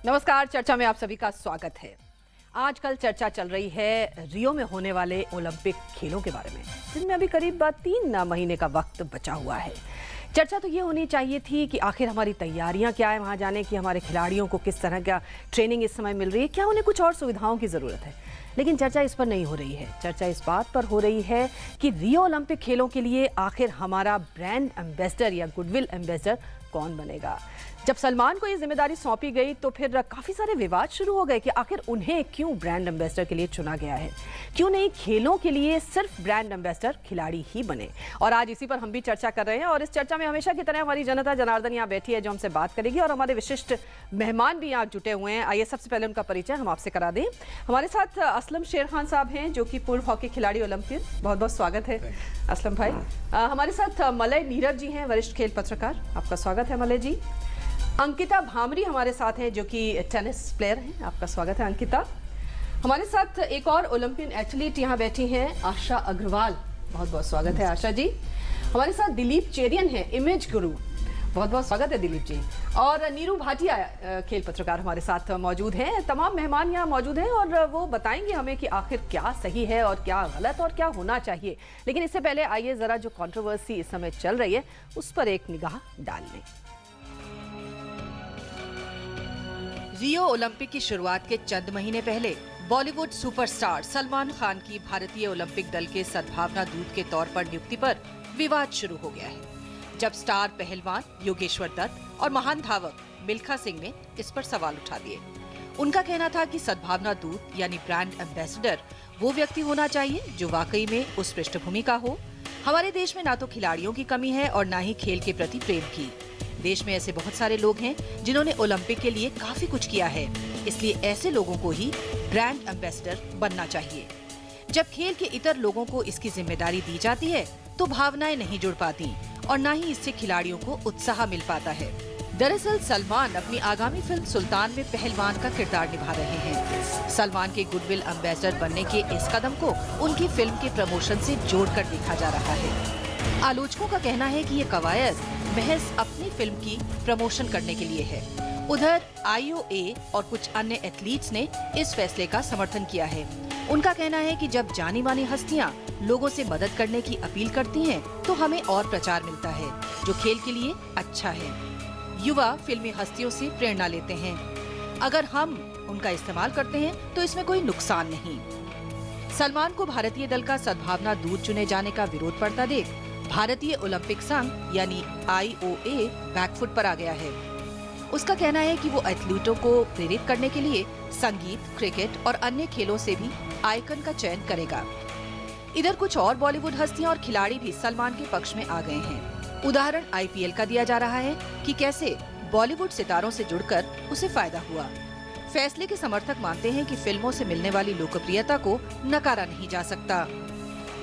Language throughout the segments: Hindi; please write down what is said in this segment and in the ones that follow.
नमस्कार, चर्चा में आप सभी का स्वागत है। आजकल चर्चा चल रही है रियो में होने वाले ओलंपिक खेलों के बारे में, जिनमें अभी करीब 3 महीने का वक्त बचा हुआ है। चर्चा तो ये होनी चाहिए थी कि आखिर हमारी तैयारियां क्या है वहां जाने की, हमारे खिलाड़ियों को किस तरह का ट्रेनिंग इस समय मिल रही है, क्या उन्हें कुछ और सुविधाओं की ज़रूरत है। लेकिन चर्चा इस पर नहीं हो रही है। चर्चा इस बात पर हो रही है कि रियो ओलंपिक खेलों के लिए आखिर हमारा ब्रांड एम्बेसडर या गुडविल एम्बेसडर कौन बनेगा। जब सलमान को ये जिम्मेदारी सौंपी गई तो फिर काफ़ी सारे विवाद शुरू हो गए कि आखिर उन्हें क्यों ब्रांड एम्बेसडर के लिए चुना गया है, क्यों नहीं खेलों के लिए सिर्फ ब्रांड एम्बेसडर खिलाड़ी ही बने। और आज इसी पर हम भी चर्चा कर रहे हैं और इस चर्चा में हमेशा की तरह हमारी जनता जनार्दन यहाँ बैठी है जो हमसे बात करेगी और हमारे विशिष्ट मेहमान भी यहाँ जुटे हुए हैं। आइए सबसे पहले उनका परिचय हम आपसे करा दें। हमारे साथ असलम शेर खान साहब हैं जो कि पूर्व हॉकी खिलाड़ी, ओलंपियन। बहुत बहुत स्वागत है असलम भाई। हमारे साथ मलय नीरज जी हैं, वरिष्ठ खेल पत्रकार। आपका स्वागत है मलय जी। अंकिता भामरी हमारे साथ हैं जो कि टेनिस प्लेयर हैं। आपका स्वागत है अंकिता। हमारे साथ एक और ओलंपियन एथलीट यहाँ बैठी हैं, आशा अग्रवाल। बहुत बहुत स्वागत है आशा जी। हमारे साथ दिलीप चेरियन हैं, इमेज गुरु। बहुत बहुत स्वागत है दिलीप जी। और नीरू भाटिया खेल पत्रकार हमारे साथ मौजूद हैं। तमाम मेहमान यहाँ मौजूद हैं और वो बताएंगे हमें कि आखिर क्या सही है और क्या गलत और क्या होना चाहिए। लेकिन इससे पहले आइए ज़रा जो कंट्रोवर्सी इस समय चल रही है उस पर एक निगाह डाल लें। रियो ओलंपिक की शुरुआत के चंद महीने पहले बॉलीवुड सुपरस्टार सलमान खान की भारतीय ओलंपिक दल के सद्भावना दूत के तौर पर नियुक्ति पर विवाद शुरू हो गया है। जब स्टार पहलवान योगेश्वर दत्त और महान धावक मिल्खा सिंह ने इस पर सवाल उठा दिए। उनका कहना था कि सद्भावना दूत यानी ब्रांड एम्बेसडर वो व्यक्ति होना चाहिए जो वाकई में उस पृष्ठभूमि का हो। हमारे देश में ना तो खिलाड़ियों की कमी है और ना ही खेल के प्रति प्रेम की। देश में ऐसे बहुत सारे लोग हैं जिन्होंने ओलंपिक के लिए काफी कुछ किया है, इसलिए ऐसे लोगों को ही ब्रांड एम्बेसडर बनना चाहिए। जब खेल के इतर लोगों को इसकी जिम्मेदारी दी जाती है तो भावनाएं नहीं जुड़ पाती और न ही इससे खिलाड़ियों को उत्साह मिल पाता है। दरअसल सलमान अपनी आगामी फिल्म सुल्तान में पहलवान का किरदार निभा रहे हैं। सलमान के गुडविल एम्बेसडर बनने के इस कदम को उनकी फिल्म के प्रमोशन से जोड़कर देखा जा रहा है। आलोचकों का कहना है कि ये कवायद महज अपनी फिल्म की प्रमोशन करने के लिए है। उधर IOA और कुछ अन्य एथलीट्स ने इस फैसले का समर्थन किया है। उनका कहना है कि जब जानी मानी हस्तियां लोगों से मदद करने की अपील करती हैं, तो हमें और प्रचार मिलता है जो खेल के लिए अच्छा है। युवा फिल्मी हस्तियों से प्रेरणा लेते हैं। अगर हम उनका इस्तेमाल करते हैं तो इसमें कोई नुकसान नहीं। सलमान को भारतीय दल का सद्भावना दूत चुने जाने का विरोध पड़ता देख भारतीय ओलंपिक संघ यानी IOA बैकफुट पर आ गया है। उसका कहना है कि वो एथलीटों को प्रेरित करने के लिए संगीत, क्रिकेट और अन्य खेलों से भी आइकन का चयन करेगा। इधर कुछ और बॉलीवुड हस्तियां और खिलाड़ी भी सलमान के पक्ष में आ गए हैं। उदाहरण IPL का दिया जा रहा है कि कैसे बॉलीवुड सितारों से जुड़कर उसे फायदा हुआ। फैसले के समर्थक मानते हैं कि फिल्मों से मिलने वाली लोकप्रियता को नकारा नहीं जा सकता।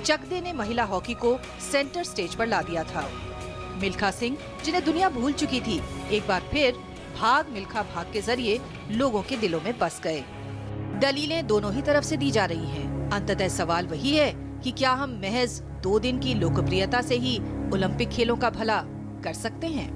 चक दे ने महिला हॉकी को सेंटर स्टेज पर ला दिया था। मिल्खा सिंह, जिन्हें दुनिया भूल चुकी थी, एक बार फिर भाग मिल्खा भाग के जरिए लोगों के दिलों में बस गए। दलीलें दोनों ही तरफ से दी जा रही हैं। अंततः सवाल वही है कि क्या हम महज 2 दिन की लोकप्रियता से ही ओलंपिक खेलों का भला कर सकते हैं?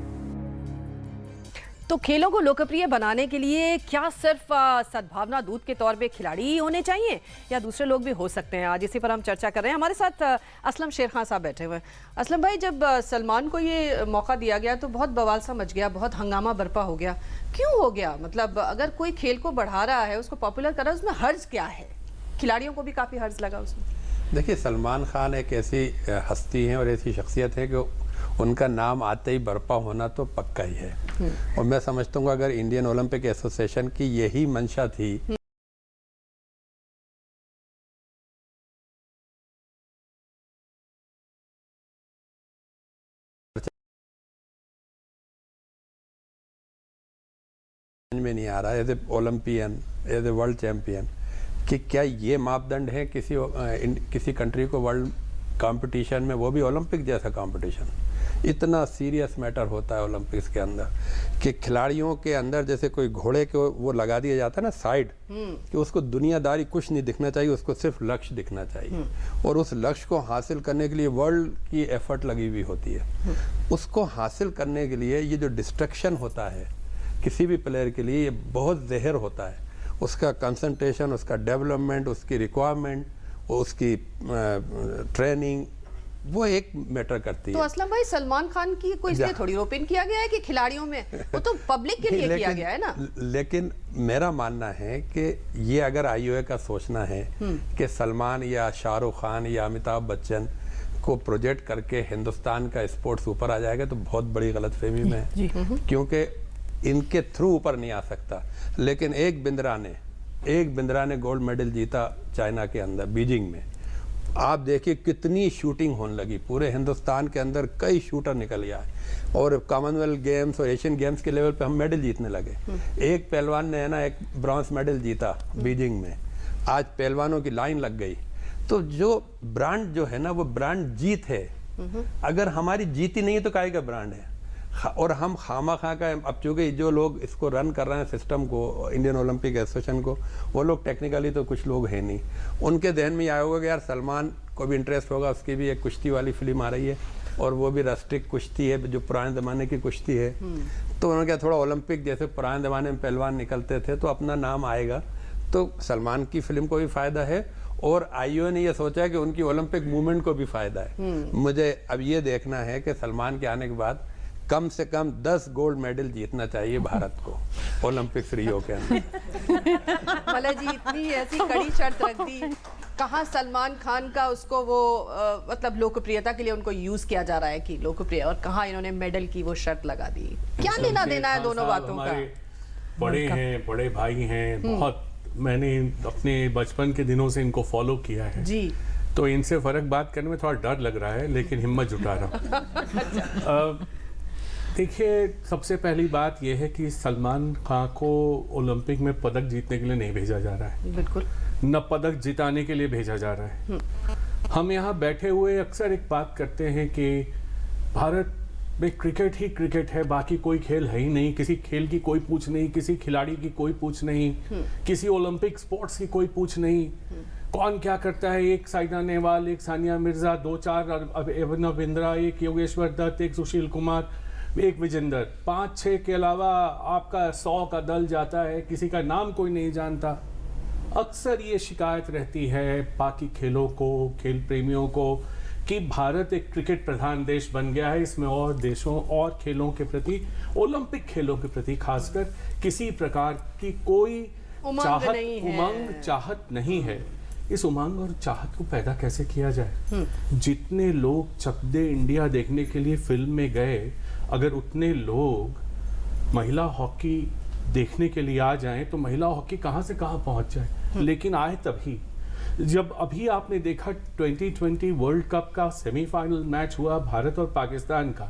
तो खेलों को लोकप्रिय बनाने के लिए क्या सिर्फ सद्भावना दूत के तौर पे खिलाड़ी ही होने चाहिए या दूसरे लोग भी हो सकते हैं? आज इसी पर हम चर्चा कर रहे हैं। हमारे साथ असलम शेर खान साहब बैठे हुए हैं। असलम भाई, जब सलमान को ये मौका दिया गया तो बहुत बवाल सा मच गया, बहुत हंगामा बरपा हो गया। क्यों हो गया? मतलब अगर कोई खेल को बढ़ा रहा है, उसको पॉपुलर कर रहा है, उसमें हर्ज क्या है? खिलाड़ियों को भी काफ़ी हर्ज लगा उसमें। देखिए, सलमान खान एक ऐसी हस्ती है और ऐसी शख्सियत है कि उनका नाम आते ही बरपा होना तो पक्का ही है। और मैं समझता हूँ अगर इंडियन ओलंपिक एसोसिएशन की यही मंशा थी में नहीं आ रहा as a Olympian, as a world champion, कि क्या ये मापदंड है किसी कंट्री को वर्ल्ड कंपटीशन में, वो भी ओलंपिक जैसा कंपटीशन। इतना सीरियस मैटर होता है ओलंपिक्स के अंदर कि खिलाड़ियों के अंदर जैसे कोई घोड़े को वो लगा दिया जाता है ना साइड, कि उसको दुनियादारी कुछ नहीं दिखना चाहिए, उसको सिर्फ लक्ष्य दिखना चाहिए। और उस लक्ष्य को हासिल करने के लिए वर्ल्ड की एफर्ट लगी हुई होती है। उसको हासिल करने के लिए ये जो डिस्ट्रक्शन होता है किसी भी प्लेयर के लिए ये बहुत जहर होता है। उसका कंसंट्रेशन, उसका डेवलपमेंट, उसकी रिक्वायरमेंट, उसकी ट्रेनिंग, वो एक मैटर करती तो है। असलम भाई, सलमान खान की कोई इसलिए थोड़ी रोपिन किया गया है कि खिलाड़ियों में, वो तो पब्लिक के लिए किया गया है ना। लेकिन मेरा मानना है कि ये अगर आईओए का सोचना है कि सलमान या शाहरुख खान या अमिताभ बच्चन को प्रोजेक्ट करके हिंदुस्तान का स्पोर्ट्स ऊपर आ जाएगा, तो बहुत बड़ी गलतफहमी में है, क्योंकि इनके थ्रू ऊपर नहीं आ सकता। लेकिन एक बिंद्रा ने गोल्ड मेडल जीता चाइना के अंदर, बीजिंग में। आप देखिए कितनी शूटिंग होने लगी, पूरे हिंदुस्तान के अंदर कई शूटर निकल गया है, और कॉमनवेल्थ गेम्स और एशियन गेम्स के लेवल पे हम मेडल जीतने लगे। एक पहलवान ने है ना एक ब्रॉन्ज मेडल जीता बीजिंग में, आज पहलवानों की लाइन लग गई। तो जो ब्रांड जो है ना, वो ब्रांड जीत है। अगर हमारी जीत ही नहीं है तो काहे का ब्रांड है? और हम खामा खा का, अब चूंकि जो लोग इसको रन कर रहे हैं सिस्टम को, इंडियन ओलंपिक एसोसिएशन को, वो लोग टेक्निकली तो कुछ लोग हैं नहीं, उनके ध्यान में आया होगा कि यार सलमान को भी इंटरेस्ट होगा, उसकी भी एक कुश्ती वाली फिल्म आ रही है, और वो भी राष्ट्रीय कुश्ती है, जो पुराने ज़माने की कुश्ती है। तो उन्होंने कहा थोड़ा ओलंपिक जैसे पुराने ज़माने में पहलवान निकलते थे तो अपना नाम आएगा, तो सलमान की फिल्म को भी फ़ायदा है, और आईओए ने यह सोचा है कि उनकी ओलंपिक मूवमेंट को भी फ़ायदा है। मुझे अब ये देखना है कि सलमान के आने के बाद कम से कम 10 गोल्ड मेडल जीतना चाहिए भारत को ओलंपिक्स रियो के अंदर। मला जी इतनी ऐसी कड़ी शर्त रख दी, कहाँ सलमान खान का उसको वो मतलब लोकप्रियता के लिए उनको यूज किया जा रहा है कि लोकप्रिय, और कहाँ इन्होंने मेडल की वो शर्त लगा दी। क्या लेना देना है दोनों बातों का? बड़े हैं, बड़े भाई हैं, बहुत मैंने अपने बचपन के दिनों से इनको फॉलो किया है जी, तो इनसे फर्क बात करने में थोड़ा डर लग रहा है, लेकिन हिम्मत जुटा रहा हूँ। देखिए, सबसे पहली बात यह है कि सलमान खान को ओलंपिक में पदक जीतने के लिए नहीं भेजा जा रहा है, बिल्कुल न पदक जिताने के लिए भेजा जा रहा है। हम यहाँ बैठे हुए अक्सर एक बात करते हैं कि भारत में क्रिकेट ही क्रिकेट है, बाकी कोई खेल है ही नहीं, किसी खेल की कोई पूछ नहीं, किसी खिलाड़ी की कोई पूछ नहीं, किसी ओलंपिक स्पोर्ट्स की कोई पूछ नहीं। कौन क्या करता है, एक साइना नेहवाल, एक सानिया मिर्जा, 2-4 अभिनव बिंद्रा, एक योगेश्वर दत्त, एक सुशील कुमार, एक विजेंदर, 5-6 के अलावा आपका 100 का दल जाता है, किसी का नाम कोई नहीं जानता। अक्सर ये शिकायत रहती है बाकी खेलों को, खेल प्रेमियों को, कि भारत एक क्रिकेट प्रधान देश बन गया है, इसमें और देशों और खेलों के प्रति, ओलंपिक खेलों के प्रति खासकर किसी प्रकार की कोई उमंग चाहत नहीं है। इस उमंग और चाहत को पैदा कैसे किया जाए? जितने लोग चक दे इंडिया देखने के लिए फिल्म में गए, अगर उतने लोग महिला हॉकी देखने के लिए आ जाएं तो महिला हॉकी कहां से कहां पहुंच जाए। लेकिन आए तभी जब अभी आपने देखा 2020 वर्ल्ड कप का सेमीफाइनल मैच हुआ भारत और पाकिस्तान का,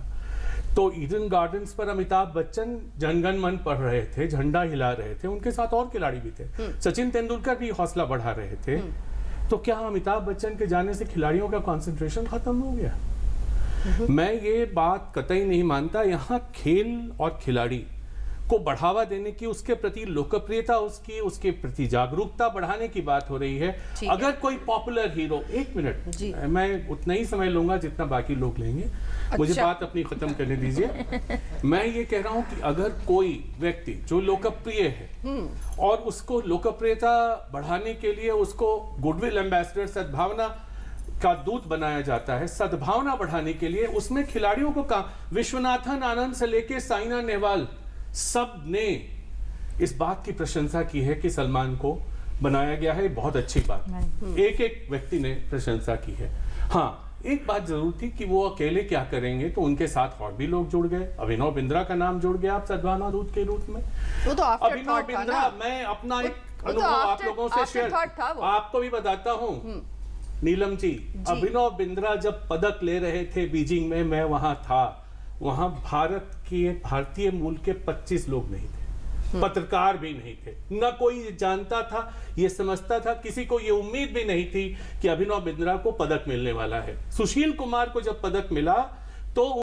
तो ईडन गार्डन्स पर अमिताभ बच्चन जनगण मन पढ़ रहे थे, झंडा हिला रहे थे, उनके साथ और खिलाड़ी भी थे, सचिन तेंदुलकर भी हौसला बढ़ा रहे थे। तो क्या अमिताभ बच्चन के जाने से खिलाड़ियों का कंसंट्रेशन खत्म हो गया? मैं ये बात कतई नहीं मानता। यहाँ खेल और खिलाड़ी को बढ़ावा देने की, उसके प्रति लोकप्रियता, उसके प्रति जागरूकता बढ़ाने की बात हो रही है। अगर कोई पॉपुलर हीरो, 1 मिनट मैं उतना ही समय लूंगा जितना बाकी लोग लेंगे। अच्छा। मुझे बात अपनी खत्म करने दीजिए। मैं ये कह रहा हूं कि अगर कोई व्यक्ति जो लोकप्रिय है और उसको लोकप्रियता बढ़ाने के लिए उसको गुडविल एम्बेसडर, सद्भावना का दूत बनाया जाता है, सद्भावना बढ़ाने के लिए उसमें खिलाड़ियों को विश्वनाथन आनंद से लेके साइना नेहवाल सब ने इस बात की प्रशंसा की है कि सलमान को बनाया गया है। बहुत अच्छी बात, एक व्यक्ति ने प्रशंसा की है। हाँ, एक बात जरूर थी कि वो अकेले क्या करेंगे, तो उनके साथ और भी लोग जुड़ गए। अभिनव बिंद्रा का नाम जुड़ गया आप सद्भावना दूत के रूप में। वो तो अभिनव बिंद्रा, मैं अपना एक अनुभव आप लोगों से शेयर आपको भी बताता हूँ। नीलम जी, अभिनव बिंद्रा जब पदक ले रहे थे बीजिंग में, मैं वहां था। वहां भारतीय मूल के 25 लोग नहीं थे, पत्रकार भी नहीं थे, न कोई जानता था, ये समझता था, किसी को ये उम्मीद भी नहीं थी कि अभिनव बिंद्रा को पदक मिलने वाला है। सुशील कुमार को जब पदक मिला तो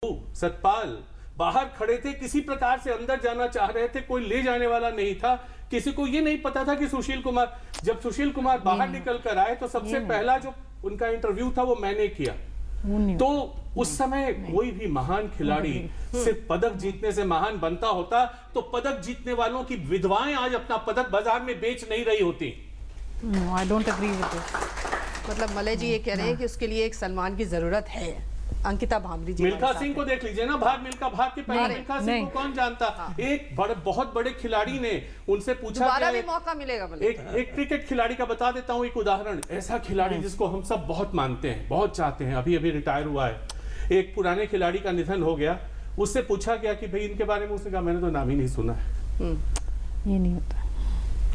सतपाल बाहर खड़े थे, किसी प्रकार से अंदर जाना चाह रहे थे, कोई ले जाने वाला नहीं था। किसी को ये नहीं पता था कि सुशील कुमार, जब सुशील कुमार बाहर निकल कर आए तो सबसे पहला जो उनका इंटरव्यू था वो मैंने किया। तो उस समय कोई भी महान खिलाड़ी सिर्फ पदक जीतने से महान बनता होता तो पदक जीतने वालों की विधवाएं आज अपना पदक बाजार में बेच नहीं रही होती। No, I don't agree with this. मतलब मलय जी ये कह रहे हैं कि उसके लिए एक सलमान की जरूरत है। अंकिता भांबरी जी मिल्खा सिंह को देख लीजिए ना, भाग मिल्खा भाग के पहले मिल्खा सिंह को कौन जानता। एक बहुत बड़े खिलाड़ी ने उनसे पूछा, दोबारा भी मौका मिलेगा। एक क्रिकेट खिलाड़ी का बता देता हूं एक उदाहरण, ऐसा खिलाड़ी जिसको हम सब बहुत मानते हैं, बहुत चाहते हैं, अभी रिटायर हुआ है। एक पुराने खिलाड़ी का निधन हो गया, उससे पूछा गया कि भाई इनके बारे में, उसने कहा मैंने तो नाम ही नहीं सुना है। ये नहीं होता।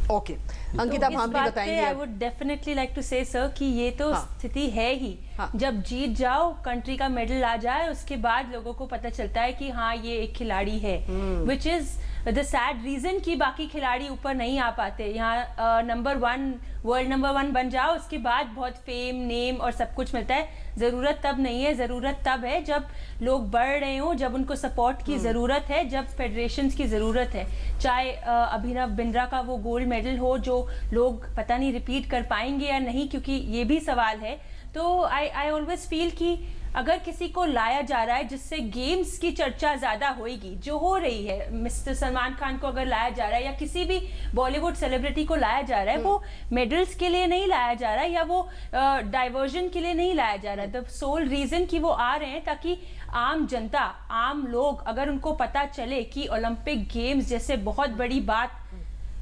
ओके, अंकिता भांबरी बताएंगे। I would definitely like to say sir कि ये तो स्थिति है ही। जब जीत जाओ, कंट्री का मेडल आ जाए, उसके बाद लोगों को पता चलता है कि हाँ ये एक खिलाड़ी है, which is the sad reason कि बाकी खिलाड़ी ऊपर नहीं आ पाते। यहाँ नंबर 1 वर्ल्ड नंबर 1 बन जाओ, उसके बाद बहुत फेम, नेम और सब कुछ मिलता है। ज़रूरत तब नहीं है, ज़रूरत तब है जब लोग बढ़ रहे हों, जब उनको सपोर्ट की ज़रूरत है, जब फेडरेशंस की ज़रूरत है। चाहे अभिनव बिंद्रा का वो गोल्ड मेडल हो जो लोग पता नहीं रिपीट कर पाएंगे या नहीं, क्योंकि ये भी सवाल है। तो आई ऑलवेज फील कि अगर किसी को लाया जा रहा है जिससे गेम्स की चर्चा ज्यादा होएगी, जो हो रही है, मिस्टर सलमान खान को अगर लाया जा रहा है या किसी भी बॉलीवुड सेलिब्रिटी को लाया जा रहा है, वो मेडल्स के लिए नहीं लाया जा रहा है या वो डाइवर्जन के लिए नहीं लाया जा रहा है। द सोल रीजन कि वो आ रहे हैं ताकि आम जनता, आम लोग, अगर उनको पता चले कि ओलंपिक गेम्स जैसे बहुत बड़ी बात,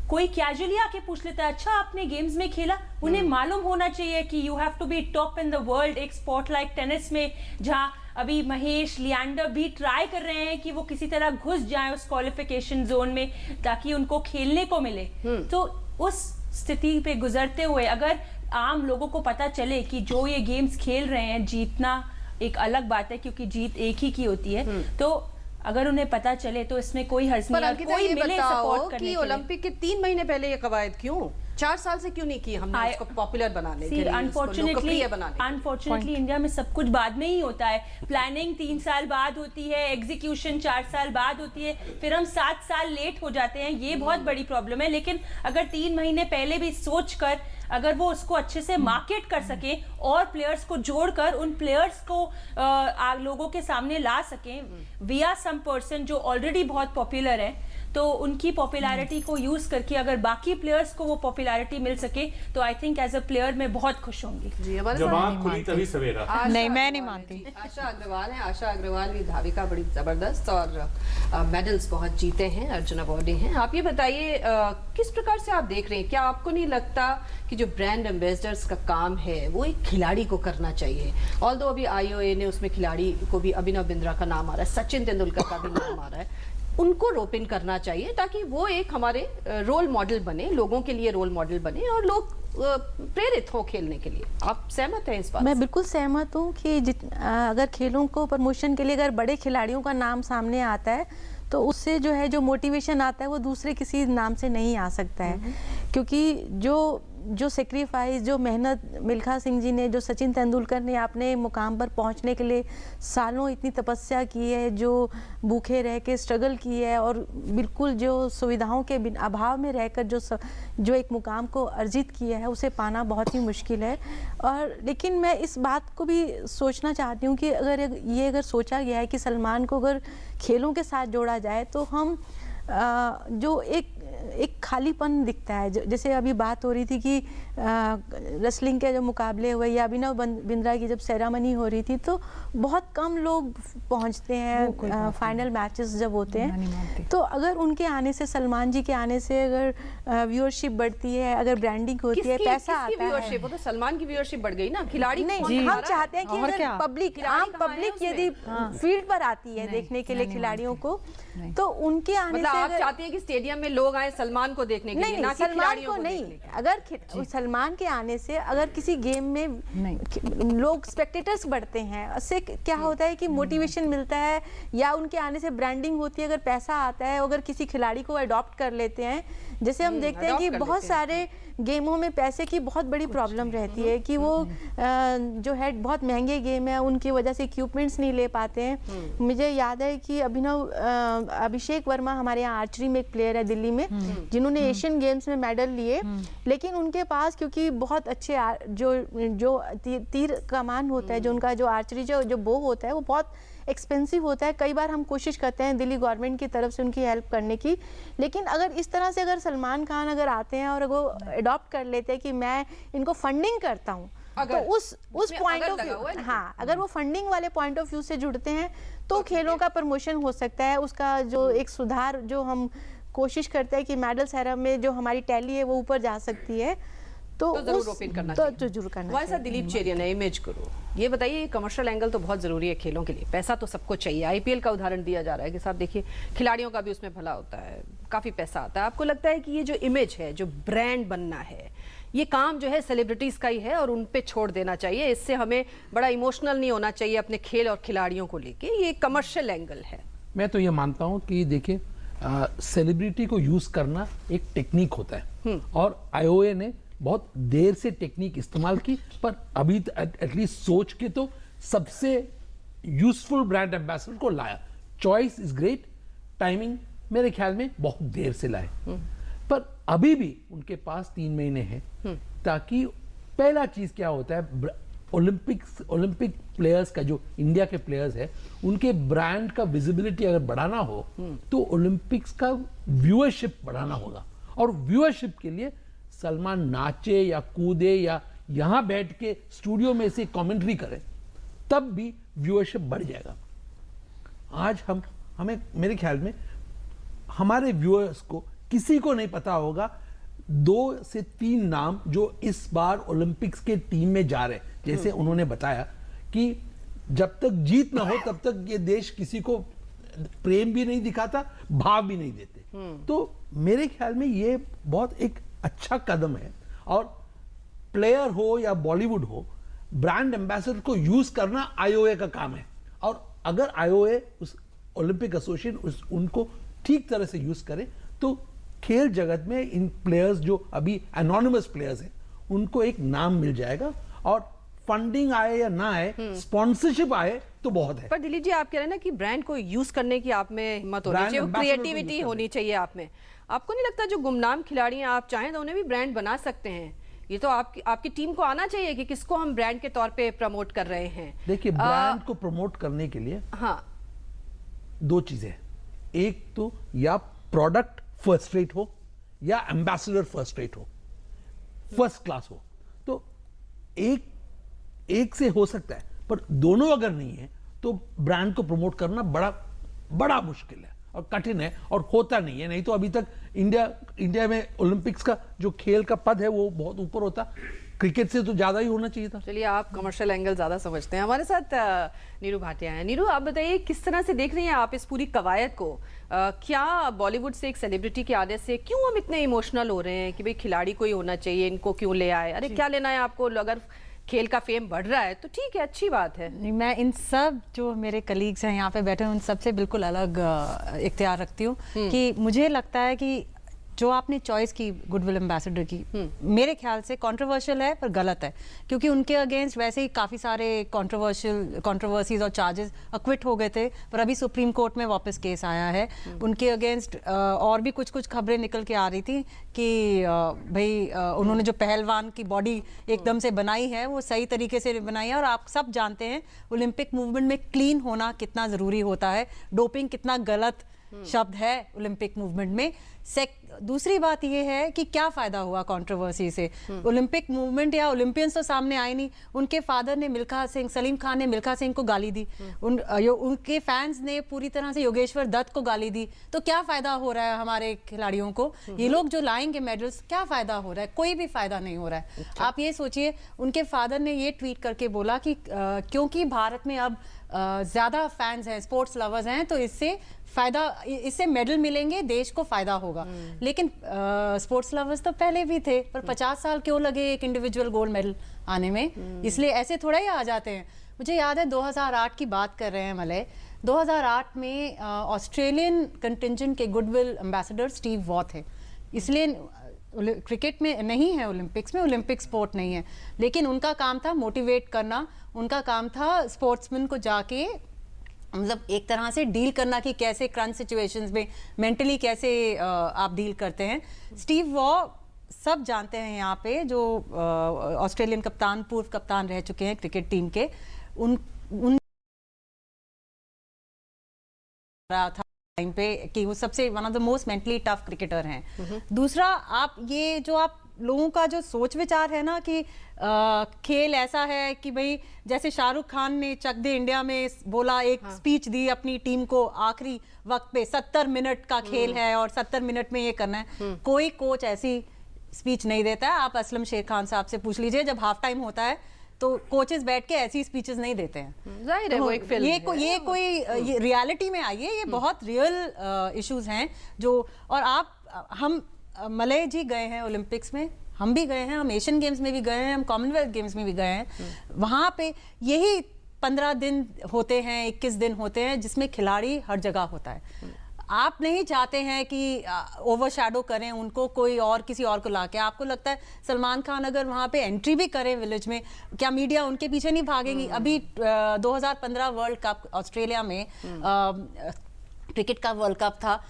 कोई कैजुअली आके पूछ लेता है अच्छा आपने गेम्स में खेला, उन्हें मालूम होना चाहिए कि you have to be top in the world. एक स्पोर्ट लाइक टेनिस में जहां अभी महेश, लियांडर भी ट्राई कर रहे हैं कि वो किसी तरह घुस जाएं उस क्वालिफिकेशन जोन में ताकि उनको खेलने को मिले, तो उस स्थिति पे गुजरते हुए अगर आम लोगों को पता चले कि जो ये गेम्स खेल रहे हैं, जीतना एक अलग बात है क्योंकि जीत एक ही की होती है, तो अगर उन्हें पता चले तो इसमें कोई हर्ज नहीं है। कोई मिले सपोर्ट करने के लिए। ओलंपिक के 3 महीने पहले ये कवायद क्यों 4 साल से क्यों नहीं की हमने इसको पॉपुलर बनाने के लिए, अनफॉर्चुनेटली इंडिया में सब कुछ बाद में ही होता है। प्लानिंग 3 साल बाद होती है, एग्जीक्यूशन 4 साल बाद होती है, फिर हम 7 साल लेट हो जाते हैं। ये बहुत बड़ी प्रॉब्लम है। लेकिन अगर 3 महीने पहले भी सोच कर अगर वो उसको अच्छे से मार्केट कर सके और प्लेयर्स को जोड़कर उन प्लेयर्स को लोगों के सामने ला सकें विया सम पर्सन जो ऑलरेडी बहुत पॉपुलर है, तो उनकी पॉपुलैरिटी को यूज करके अगर बाकी प्लेयर्स को वो पॉपुलैरिटी मिल सके तो I think as a player मैं बहुत खुश होंगी। जब आँख खुली तभी सवेरा। नहीं, मैं नहीं मानती। आशा अग्रवाल है, आशा अग्रवाल भी धाविका बड़ी जबरदस्त और मेडल्स बहुत जीते हैं, अर्जुन अवार्डी हैं। आप ये बताइए किस प्रकार से आप देख रहे हैं, क्या आपको नहीं लगता कि जो ब्रांड एम्बेसडर्स का काम है वो एक खिलाड़ी को करना चाहिए? ऑल्दो अभी IOA ने उसमें खिलाड़ी को भी अभिनव बिंद्रा का नाम आ रहा है, सचिन तेंदुलकर का भी नाम आ रहा है, उनको रोप इन करना चाहिए ताकि वो एक हमारे रोल मॉडल बने, लोगों के लिए रोल मॉडल बने और लोग प्रेरित हो खेलने के लिए। आप सहमत हैं इस बात? मैं बिल्कुल सहमत हूँ कि अगर खेलों को प्रमोशन के लिए अगर बड़े खिलाड़ियों का नाम सामने आता है तो उससे जो है जो मोटिवेशन आता है वो दूसरे किसी नाम से नहीं आ सकता है, क्योंकि जो सेक्रीफाइस, जो मेहनत मिल्खा सिंह जी ने, जो सचिन तेंदुलकर ने अपने मुकाम पर पहुंचने के लिए सालों इतनी तपस्या की है, जो भूखे रह के स्ट्रगल की है और बिल्कुल जो सुविधाओं के अभाव में रहकर जो एक मुकाम को अर्जित किया है उसे पाना बहुत ही मुश्किल है। और लेकिन मैं इस बात को भी सोचना चाहती हूँ कि अगर सोचा गया है कि सलमान को अगर खेलों के साथ जोड़ा जाए तो हम जो एक खालीपन दिखता है, जैसे अभी बात हो रही थी कि रेसलिंग के जो मुकाबले हुए या अभिनव बिंद्रा की जब सेरेमनी हो रही थी तो बहुत कम लोग पहुंचते हैं फाइनल मैचेस जब होते हैं। तो अगर उनके आने से, सलमान जी के आने से अगर व्यूअरशिप बढ़ती है, अगर ब्रांडिंग होती है, पैसा आता है, वो तो सलमान की व्यूअरशिप बढ़ गई ना, खिलाड़ी नहीं। हम चाहते हैं कि अगर पब्लिक, आम पब्लिक यदि फील्ड पर आती है देखने के लिए खिलाड़ियों को, तो उनके आने से आप चाहते हैं कि स्टेडियम में लोग आए सलमान को देखने के लिए, ना कि सलमान को नहीं। अगर सलमान के आने से अगर किसी गेम में लोग स्पेक्टेटर्स बढ़ते हैं, उससे क्या होता है कि मोटिवेशन मिलता है या उनके आने से ब्रांडिंग होती है, अगर पैसा आता है, अगर किसी खिलाड़ी को अडॉप्ट कर लेते हैं, जैसे हम देखते हैं कि बहुत सारे गेमों में पैसे की बहुत बड़ी प्रॉब्लम रहती है कि वो जो है बहुत महंगे गेम है, उनकी वजह से इक्विपमेंट्स नहीं ले पाते हैं। मुझे याद है कि अभिषेक वर्मा हमारे यहाँ आर्चरी में एक प्लेयर है दिल्ली में, जिन्होंने एशियन गेम्स में मेडल लिए, लेकिन उनके पास क्योंकि बहुत अच्छे जो तीर कमान होता है, जो उनका जो आर्चरी जो बो होता है वो बहुत एक्सपेंसिव होता है। कई बार हम कोशिश करते हैं दिल्ली गवर्नमेंट की तरफ से उनकी हेल्प करने की, लेकिन अगर इस तरह से अगर सलमान खान अगर आते हैं और वो अडॉप्ट कर लेते हैं कि मैं इनको फंडिंग करता हूँ, तो उस पॉइंट ऑफ व्यू, हाँ, अगर वो फंडिंग वाले पॉइंट ऑफ व्यू से जुड़ते हैं तो खेलों का प्रमोशन हो सकता है। उसका जो एक सुधार जो हम कोशिश करते हैं कि मेडल सेरा में जो हमारी टैली है वो ऊपर जा सकती है, तो जरूर ओपन करना तो चाहिए। जरूर करना हमारे साथ चाहिए। दिलीप चेरियन है, इमेज गुरु। ये बताइए, कमर्शियल एंगल तो बहुत जरूरी है खेलों के लिए, पैसा तो सबको चाहिए। आईपीएल का उदाहरण दिया जा रहा है कि साहब देखिए खिलाड़ियों का भी उसमें भला होता है, काफी पैसा आता है। आपको लगता है कि ये जो इमेज है, जो ब्रांड बनना है, ये काम जो है सेलिब्रिटीज का ही है और उन पे छोड़ देना चाहिए, इससे हमें बड़ा इमोशनल नहीं होना चाहिए अपने खेल और खिलाड़ियों को लेके, ये कमर्शियल एंगल है? मैं तो ये मानता हूँ कि देखिए सेलिब्रिटी को यूज करना एक टेक्निक होता है और आईओए ने बहुत देर से टेक्निक इस्तेमाल की, पर अभी एटलीस्ट सोच के तो सबसे यूजफुल ब्रांड एम्बेसडर को लाया। चॉइस इज ग्रेट, टाइमिंग मेरे ख्याल में बहुत देर से लाए, पर अभी भी उनके पास 3 महीने हैं, ताकि पहला चीज क्या होता है, ओलंपिक प्लेयर्स का जो इंडिया के प्लेयर्स है उनके ब्रांड का विजिबिलिटी अगर बढ़ाना हो तो ओलंपिक्स का व्यूअरशिप बढ़ाना होगा, और व्यूअरशिप के लिए सलमान नाचे या कूदे या यहां बैठ के स्टूडियो में से कमेंट्री करे तब भी व्यूअरशिप बढ़ जाएगा। आज हमें मेरे ख्याल में हमारे व्यूअर्स को किसी को नहीं पता होगा 2 से 3 नाम जो इस बार ओलंपिक्स के टीम में जा रहे हैं। जैसे उन्होंने बताया कि जब तक जीत ना हो तब तक ये देश किसी को प्रेम भी नहीं दिखाता, भाव भी नहीं देते। तो मेरे ख्याल में ये बहुत एक अच्छा कदम है, और प्लेयर हो या बॉलीवुड हो, ब्रांड एम्बेसडर को यूज करना आईओए का काम है, और अगर आईओए उस ओलंपिक एसोसिएशन उनको ठीक तरह से यूज करे तो खेल जगत में इन प्लेयर्स जो अभी एनोनिमस प्लेयर्स हैं उनको एक नाम मिल जाएगा, और फंडिंग आए या ना आए, स्पॉन्सरशिप आए तो बहुत है। पर दिलीप जी, आप कह रहे हैं ना कि ब्रांड को यूज करने की आप में हिम्मत होनी चाहिए, क्रिएटिविटी होनी चाहिए आप में। आपको नहीं लगता जो गुमनाम खिलाड़ी हैं, आप चाहें तो उन्हें भी ब्रांड बना सकते हैं? ये तो आपकी टीम को आना चाहिए कि किसको हम ब्रांड के तौर पे प्रमोट कर रहे हैं। देखिए, ब्रांड को प्रमोट करने के लिए हाँ 2 चीजें, एक तो या प्रोडक्ट फर्स्ट रेट हो या एम्बेसडर फर्स्ट रेट हो, फर्स्ट क्लास हो, तो एक से हो सकता है, पर दोनों अगर नहीं है तो ब्रांड को प्रमोट करना बड़ा मुश्किल है और कठिन है, और होता नहीं है। नहीं तो अभी तक इंडिया में ओलंपिक्स का जो खेल का पद है वो बहुत ऊपर होता, क्रिकेट से तो ज्यादा ही होना चाहिए था। चलिए, आप कमर्शियल एंगल ज्यादा समझते हैं। हमारे साथ नीरू भाटिया हैं। नीरू, आप बताइए किस तरह से देख रही हैं आप इस पूरी कवायद को? क्या बॉलीवुड से एक सेलिब्रिटी के आने से क्यों हम इतने इमोशनल हो रहे हैं कि भाई खिलाड़ी कोई होना चाहिए, इनको क्यों ले आए? अरे क्या लेना है आपको, अगर खेल का फेम बढ़ रहा है तो ठीक है, अच्छी बात है। नहीं, मैं इन सब जो मेरे कलीग्स हैं यहाँ पे बैठे हैं उन सबसे बिल्कुल अलग इख्तियार रखती हूँ कि मुझे लगता है कि जो आपने चॉइस की गुडविल एम्बेसडर की, मेरे ख्याल से कंट्रोवर्शियल है पर गलत है, क्योंकि उनके अगेंस्ट वैसे ही काफ़ी सारे कंट्रोवर्सीज और चार्जेस अक्विट हो गए थे, पर अभी सुप्रीम कोर्ट में वापस केस आया है उनके अगेंस्ट। और भी कुछ खबरें निकल के आ रही थी कि भाई उन्होंने जो पहलवान की बॉडी एकदम से बनाई है वो सही तरीके से बनाई है, और आप सब जानते हैं ओलंपिक मूवमेंट में क्लीन होना कितना ज़रूरी होता है, डोपिंग कितना गलत शब्द है ओलंपिक मूवमेंट में। दूसरी बात यह है कि क्या फायदा हुआ कंट्रोवर्सी से? ओलंपिक मूवमेंट या ओलंपियंस तो सामने आए नहीं। उनके फादर ने सलीम खान ने मिल्खा सिंह को गाली दी, उनके फैंस ने पूरी तरह से योगेश्वर दत्त को गाली दी। तो क्या फायदा हो रहा है हमारे खिलाड़ियों को? ये लोग जो लाएंगे मेडल्स, क्या फायदा हो रहा है? कोई भी फायदा नहीं हो रहा है। आप ये सोचिए, उनके फादर ने ये ट्वीट करके बोला कि क्योंकि भारत में अब ज्यादा फैंस हैं, स्पोर्ट्स लवर्स हैं, तो इससे मेडल मिलेंगे, देश को फायदा होगा। लेकिन स्पोर्ट्स लवर्स तो पहले भी थे, पर 50 साल क्यों लगे एक इंडिविजुअल गोल्ड मेडल आने में? इसलिए ऐसे थोड़ा ही आ जाते हैं। मुझे याद है 2008 की बात कर रहे हैं मलय, 2008 में ऑस्ट्रेलियन कंटिजेंट के गुडविल एम्बेसडर स्टीव वॉ थे। इसलिए क्रिकेट में नहीं है, ओलंपिक्स में, ओलंपिक स्पोर्ट नहीं है, लेकिन उनका काम था मोटिवेट करना, उनका काम था स्पोर्ट्समैन को जाके मतलब एक तरह से डील करना कि कैसे क्रंच सिचुएशंस में मेंटली कैसे आप डील करते हैं। स्टीव वॉ सब जानते हैं यहाँ पे, जो ऑस्ट्रेलियन कप्तान, पूर्व कप्तान रह चुके हैं क्रिकेट टीम के, उन रहा था टाइम पे कि वो सबसे one of the most mentally tough cricketer हैं। दूसरा, आप ये जो आप लोगों का जो सोच विचार है ना कि खेल ऐसा है कि भाई जैसे शाहरुख खान ने चक दे इंडिया में बोला, एक स्पीच दी अपनी टीम को आखिरी वक्त पे, 70 मिनट का खेल है और 70 मिनट में ये करना है। कोई कोच ऐसी स्पीच नहीं देता है। आप असलम शेर खान साहब से पूछ लीजिए, जब हाफ टाइम होता है तो कोचेस बैठ के ऐसी स्पीचेस नहीं देते हैं। जाहिर है वो एक फिल्म ये कोई रियलिटी में आइए, ये बहुत रियल इश्यूज हैं जो, और हम मलय जी गए हैं ओलंपिक्स में, हम भी गए हैं, हम एशियन गेम्स में भी गए हैं, हम कॉमनवेल्थ गेम्स में भी गए हैं। वहाँ पे यही 15 दिन होते हैं, 21 दिन होते हैं जिसमें खिलाड़ी हर जगह होता है। आप नहीं चाहते हैं कि ओवरशैडो करें उनको कोई और, किसी और को लाके। आपको लगता है सलमान खान अगर वहाँ पे एंट्री भी करें विलेज में, क्या मीडिया उनके पीछे नहीं भागेगी? अभी 2015 वर्ल्ड कप ऑस्ट्रेलिया में क्रिकेट का वर्ल्ड कप था,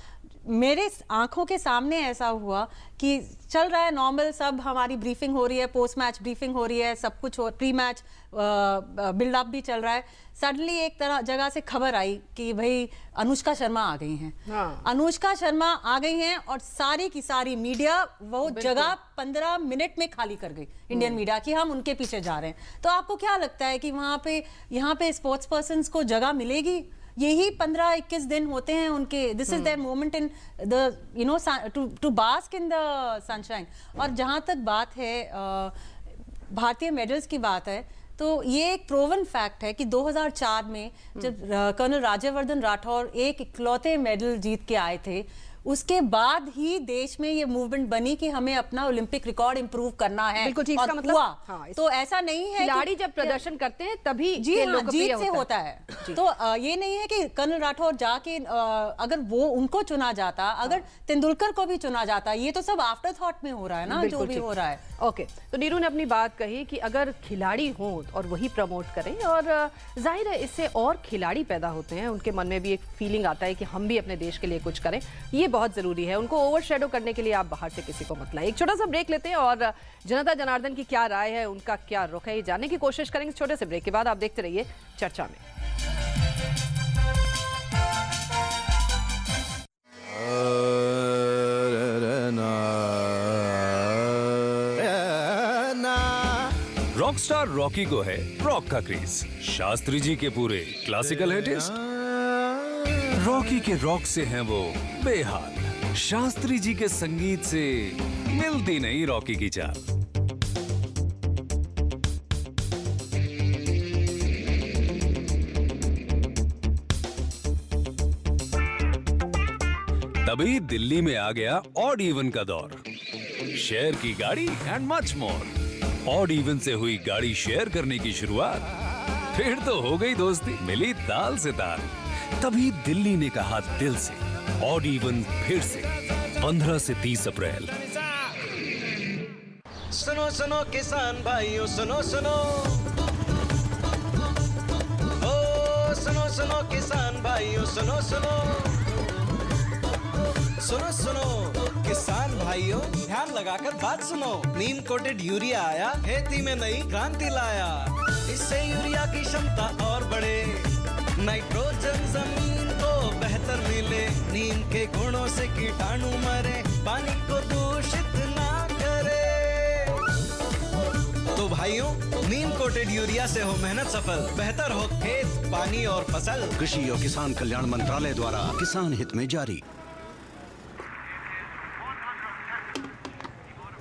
मेरे आंखों के सामने ऐसा हुआ कि चल रहा है नॉर्मल, सब हमारी ब्रीफिंग हो रही है, पोस्ट मैच ब्रीफिंग हो रही है, सब कुछ हो, प्री मैच बिल्डअप भी चल रहा है। सडनली एक तरह जगह से खबर आई कि भाई अनुष्का शर्मा आ गई हैं। अनुष्का शर्मा आ गई हैं और सारी की सारी मीडिया वो जगह 15 मिनट में खाली कर गई, इंडियन मीडिया, कि हम उनके पीछे जा रहे हैं। तो आपको क्या लगता है कि वहाँ पे यहाँ पे स्पोर्ट्स पर्सन को जगह मिलेगी? यही 15-21 दिन होते हैं उनके, this is their moment in the to bask in the sunshine. और जहाँ तक बात है भारतीय मेडल्स की बात है, तो ये एक प्रोवन फैक्ट है कि 2004 में जब कर्नल राज्यवर्धन राठौर एक इकलौते मेडल जीत के आए थे, उसके बाद ही देश में ये मूवमेंट बनी कि हमें अपना ओलंपिक रिकॉर्ड इंप्रूव करना है। बिल्कुल ठीक, और इसका मतलब हुआ। तो ऐसा नहीं है खिलाड़ी जब प्रदर्शन करते हैं तभी जीत से होता है। तो ये नहीं है कि कर्नल राठौर जाके अगर वो उनको चुना जाता, अगर तेंदुलकर को भी चुना जाता, ये तो सब आफ्टर थॉट में हो रहा है ना, जो भी हो रहा है। ओके, तो नीरू ने अपनी बात कही कि अगर खिलाड़ी हों और वही प्रमोट करें, और जाहिर है इससे और खिलाड़ी पैदा होते हैं, उनके मन में भी एक फीलिंग आता है कि हम भी अपने देश के लिए कुछ करें। ये बहुत जरूरी है। उनको ओवरशैडो करने के लिए आप बाहर से किसी को मत लाएं। एक छोटा सा ब्रेक लेते हैं और जनता जनार्दन की क्या राय है, उनका क्या रुख है, ये जानने की कोशिश करेंगे। छोटे से ब्रेक के बाद आप देखते रहिए चर्चा में। रॉकस्टार रॉकी को है रॉक का क्रेज, शास्त्री जी के पूरे क्लासिकल है टेस्ट, रॉकी के रॉक से हैं वो बेहाल, शास्त्री जी के संगीत से मिलती नहीं रॉकी की चाल। तभी दिल्ली में आ गया ऑड इवन का दौर, शेयर की गाड़ी and much more. Odd even से हुई गाड़ी शेयर करने की शुरुआत, फिर तो हो गई दोस्ती, मिली ताल से ताल। तभी दिल्ली ने कहा दिल से, ऑड इवन फिर से 15 से 30 अप्रैल। सुनो सुनो किसान भाइयों, सुनो सुनो, ओ सुनो सुनो किसान भाइयों, सुनो सुनो, सुनो सुनो किसान भाइयों, ध्यान लगाकर बात सुनो। नीम कोटेड यूरिया आया, खेती में नई क्रांति लाया। इससे यूरिया की क्षमता और बढ़े, नाइट्रोजन जमीन को बेहतर मिले, नीम के गुणों से कीटाणु मरे, पानी को दूषित ना करे। तो भाइयों, नीम कोटेड यूरिया से हो मेहनत सफल, बेहतर हो खेत, पानी और फसल। कृषि और किसान कल्याण मंत्रालय द्वारा किसान हित में जारी।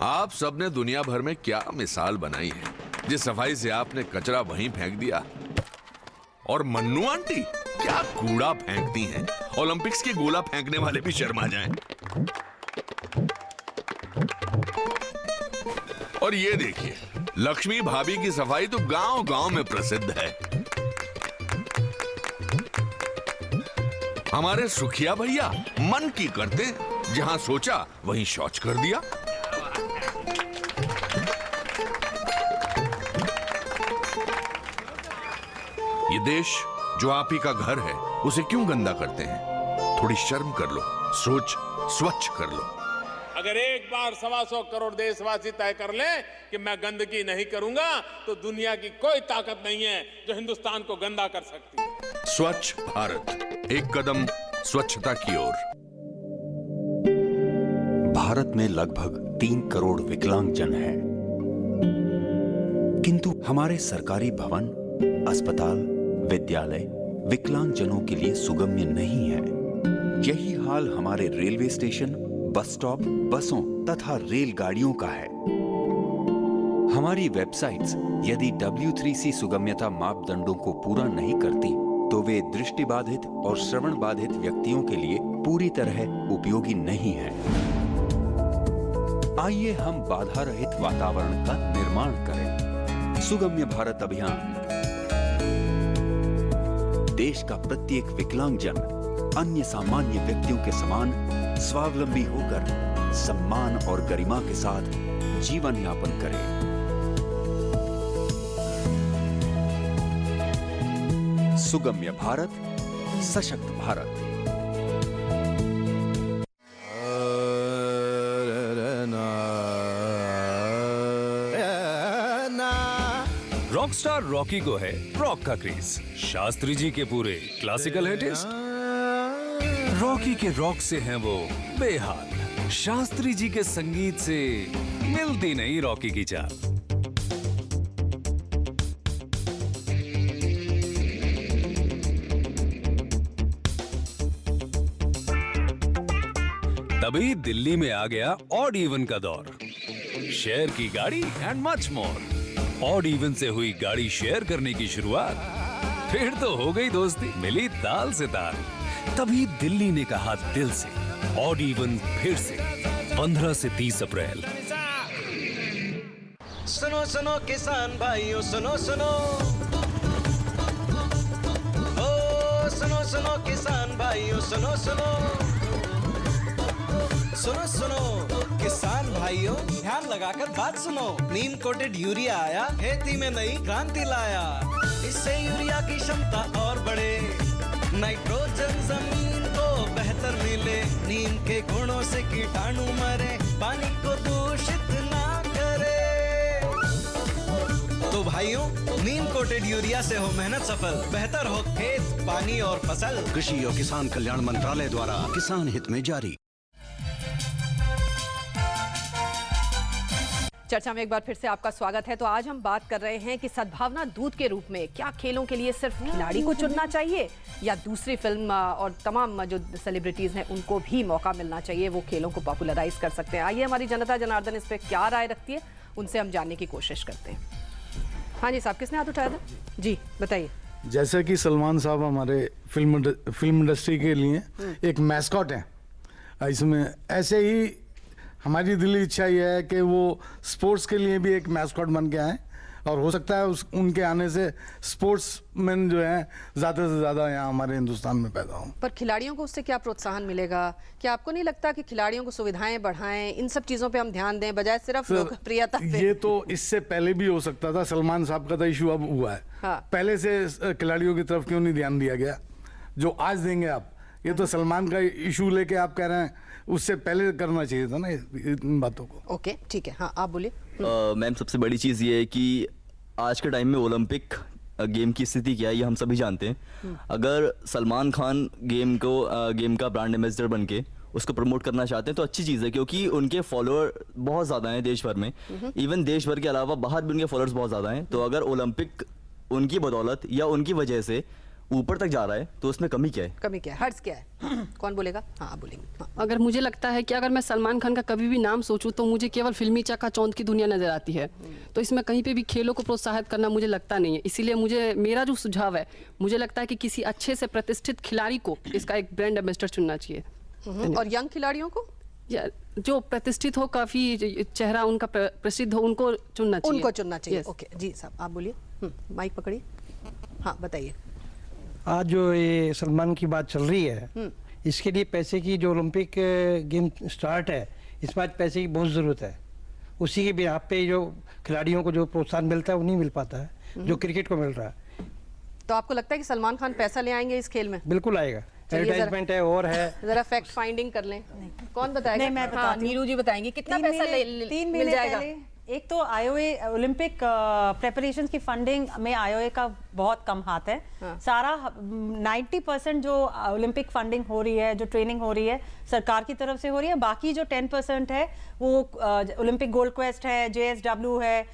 आप सबने दुनिया भर में क्या मिसाल बनाई है, जिस सफाई से आपने कचरा वहीं फेंक दिया। और मन्नू आंटी क्या कूड़ा फेंकती हैं, ओलंपिक्स के गोला फेंकने वाले भी शर्मा जाएं। और ये देखिए, लक्ष्मी भाभी की सफाई तो गांव गांव में प्रसिद्ध है। हमारे सुखिया भैया मन की करते, जहां सोचा वहीं शौच कर दिया। ये देश जो आप ही का घर है उसे क्यों गंदा करते हैं? थोड़ी शर्म कर लो, सोच स्वच्छ कर लो। अगर एक बार 125 करोड़ देशवासी तय कर लें कि मैं गंदगी नहीं करूंगा, तो दुनिया की कोई ताकत नहीं है जो हिंदुस्तान को गंदा कर सकती है। स्वच्छ भारत, एक कदम स्वच्छता की ओर। भारत में लगभग 3 करोड़ विकलांगजन हैं, किंतु हमारे सरकारी भवन, अस्पताल, विद्यालय विकलांगजनों के लिए सुगम्य नहीं है। यही हाल हमारे रेलवे स्टेशन, बस स्टॉप, बसों तथा रेलगाड़ियों का है। हमारी वेबसाइट्स यदि W3C सुगम्यता मापदंडों को पूरा नहीं करती तो वे दृष्टिबाधित और श्रवण बाधित व्यक्तियों के लिए पूरी तरह उपयोगी नहीं है। आइए हम बाधा रहित वातावरण का निर्माण करें। सुगम्य भारत अभियान। देश का प्रत्येक विकलांगजन अन्य सामान्य व्यक्तियों के समान स्वावलंबी होकर सम्मान और गरिमा के साथ जीवन यापन करे। सुगम्य भारत, सशक्त भारत। रॉकस्टार रॉकी को है रॉक का क्रेज, शास्त्री जी के पूरे क्लासिकल है टेस्ट, रॉकी के रॉक से हैं वो बेहाल, शास्त्री जी के संगीत से मिलती नहीं रॉकी की चाल। तभी दिल्ली में आ गया ऑड इवन का दौर, शेयर की गाड़ी and much more. Odd even से हुई गाड़ी शेयर करने की शुरुआत, फिर तो हो गई दोस्ती, मिली ताल से ताल। तभी दिल्ली ने कहा दिल से, ऑड इवन फिर से 15 से 30 अप्रैल। सुनो सुनो किसान भाइयों, सुनो सुनो, ओ सुनो सुनो किसान भाइयों, सुनो सुनो, सुनो सुनो किसान भाइयों, ध्यान लगाकर बात सुनो। नीम कोटेड यूरिया आया, खेती में नई क्रांति लाया। इससे यूरिया की क्षमता और बढ़े, नाइट्रोजन जमीन को बेहतर मिले, नीम के गुणों से कीटाणु मरे, पानी को दूषित ना करे। तो भाइयों, नीम कोटेड यूरिया से हो मेहनत सफल, बेहतर हो खेत, पानी और फसल। कृषि और किसान कल्याण मंत्रालय द्वारा किसान हित में जारी। चर्चा में एक बार फिर से आपका स्वागत है। तो आज हम बात कर रहे हैं कि सद्भावना दूत के रूप में क्या खेलों के लिए सिर्फ खिलाड़ी को चुनना चाहिए या दूसरी फिल्म और तमाम जो सेलिब्रिटीज हैं उनको भी मौका मिलना चाहिए, वो खेलों को पॉपुलराइज कर सकते हैं। आइए हमारी जनता जनार्दन इस पर क्या राय रखती है, उनसे हम जानने की कोशिश करते हैं। हाँ जी साहब, किसने हाथ उठाया था? जी बताइए। जैसे कि सलमान साहब हमारे फिल्म इंडस्ट्री के लिए एक मैस्कॉट हैं, इसमें ऐसे ही हमारी दिली इच्छा ये है कि वो स्पोर्ट्स के लिए भी एक मैस्कॉट बन के आए, और हो सकता है उनके आने से स्पोर्ट्समैन जो हैं ज़्यादा से ज़्यादा यहाँ हमारे हिंदुस्तान में पैदा हों। पर खिलाड़ियों को उससे क्या प्रोत्साहन मिलेगा? क्या आपको नहीं लगता कि खिलाड़ियों को सुविधाएं बढ़ाएं, इन सब चीज़ों पे हम ध्यान दें बजाय सिर्फ लोकप्रियता पे? ये तो इससे पहले भी हो सकता था, सलमान साहब का तो इशू अब हुआ है। हाँ। पहले से खिलाड़ियों की तरफ क्यों नहीं ध्यान दिया गया जो आज देंगे आप? ये तो सलमान का इशू लेके आप कह रहे हैं, उससे पहले करना चाहिए था ना इन बातों को। ओके ठीक है, हाँ आप बोलिए। मैम, सबसे बड़ी चीज़ ये है कि आज के टाइम में ओलंपिक गेम की स्थिति क्या है ये हम सभी जानते हैं। अगर सलमान खान गेम का ब्रांड एम्बेसडर बन के उसको प्रमोट करना चाहते हैं तो अच्छी चीज़ है, क्योंकि उनके फॉलोअर बहुत ज़्यादा हैं देश भर में, इवन देश भर के अलावा बाहर भी उनके फॉलोअर्स बहुत ज़्यादा हैं। तो अगर ओलंपिक उनकी बदौलत या उनकी वजह से ऊपर तक जा रहा है तो उसमें कमी क्या है? कमी क्या है? हर्ज क्या है? कौन बोलेगा? हाँ आप बोलेंगे। हाँ। अगर मुझे लगता है कि अगर मैं सलमान खान का कभी भी नाम सोचूं तो मुझे केवल फिल्मी चकाचौंध की दुनिया नजर आती है, तो इसमें कहीं पे भी खेलों को प्रोत्साहित करना मुझे लगता नहीं है। इसीलिए मेरा जो सुझाव है, मुझे लगता है कि किसी अच्छे से प्रतिष्ठित खिलाड़ी को इसका एक ब्रांड एम्बेसडर चुनना चाहिए। और यंग खिलाड़ियों को जो प्रतिष्ठित हो, काफी चेहरा उनका प्रसिद्ध हो, उनको चुनना चाहिए। उनको चुनना चाहिए। ओके जी साहब आप बोलिए, माइक पकड़िए। हाँ बताइए। आज जो ये सलमान की बात चल रही है, इसके लिए पैसे की, जो ओलंपिक गेम स्टार्ट है इसमें आज पैसे की बहुत ज़रूरत है। उसी के बिना पे जो खिलाड़ियों को जो प्रोत्साहन मिलता है वो नहीं मिल पाता है जो क्रिकेट को मिल रहा है। तो आपको लगता है कि सलमान खान पैसा ले आएंगे इस खेल में? बिल्कुल आएगा, चलिए एडवर्टाइजमेंट है और है। जरा फैक्ट फाइंडिंग कर लें। कौन बताएगा? नहीं, मैं बताती हूँ। नीरू जी बताएंगी कितना पैसा तीन मिल महीने जाएगा। पहले एक तो आईओए ओलंपिक प्रेपरेशंस की फंडिंग में आईओए का बहुत कम हाथ है। सारा 90% जो ओलंपिक फंडिंग हो रही है, जो ट्रेनिंग हो रही है, सरकार की तरफ से हो रही है। बाकी जो 10% है वो ओलंपिक गोल्ड क्वेस्ट है, JSW है,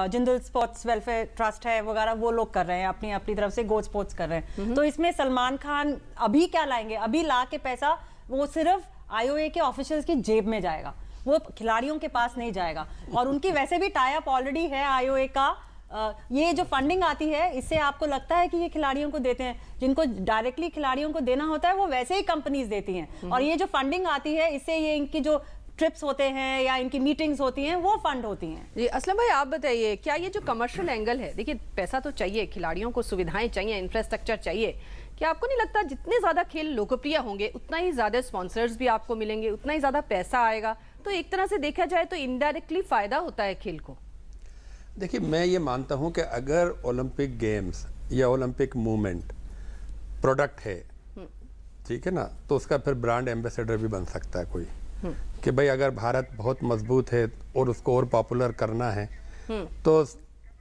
जिंदल स्पोर्ट्स वेलफेयर ट्रस्ट है वगैरह, वो लोग कर रहे हैं अपनी अपनी तरफ से, गो स्पोर्ट्स कर रहे हैं। तो इसमें सलमान खान अभी क्या लाएंगे? अभी ला के पैसा वो सिर्फ आईओए के ऑफिशियल्स की जेब में जाएगा, वो खिलाड़ियों के पास नहीं जाएगा। और उनकी वैसे भी टाई अप ऑलरेडी है आईओए का। ये जो फंडिंग आती है, इससे आपको लगता है कि ये खिलाड़ियों को देते हैं? जिनको डायरेक्टली खिलाड़ियों को देना होता है वो वैसे ही कंपनीज देती हैं। और ये जो फंडिंग आती है, इससे ये इनकी जो ट्रिप्स होते हैं या इनकी मीटिंग्स होती हैं वो फंड होती हैं। जी असलम भाई, आप बताइए, क्या ये जो कमर्शियल एंगल है, देखिए पैसा तो चाहिए, खिलाड़ियों को सुविधाएं चाहिए, इंफ्रास्ट्रक्चर चाहिए, क्या आपको नहीं लगता जितने ज़्यादा खेल लोकप्रिय होंगे उतना ही ज़्यादा स्पॉन्सर्स भी आपको मिलेंगे, उतना ही ज़्यादा पैसा आएगा? तो एक तरह से देखा जाए तो इनडायरेक्टली फ़ायदा होता है खेल को। देखिए, मैं ये मानता हूँ कि अगर ओलंपिक गेम्स या ओलंपिक मूवमेंट प्रोडक्ट है, ठीक है ना, तो उसका फिर ब्रांड एम्बेसडर भी बन सकता है कोई, कि भाई अगर भारत बहुत मजबूत है और उसको और पॉपुलर करना है तो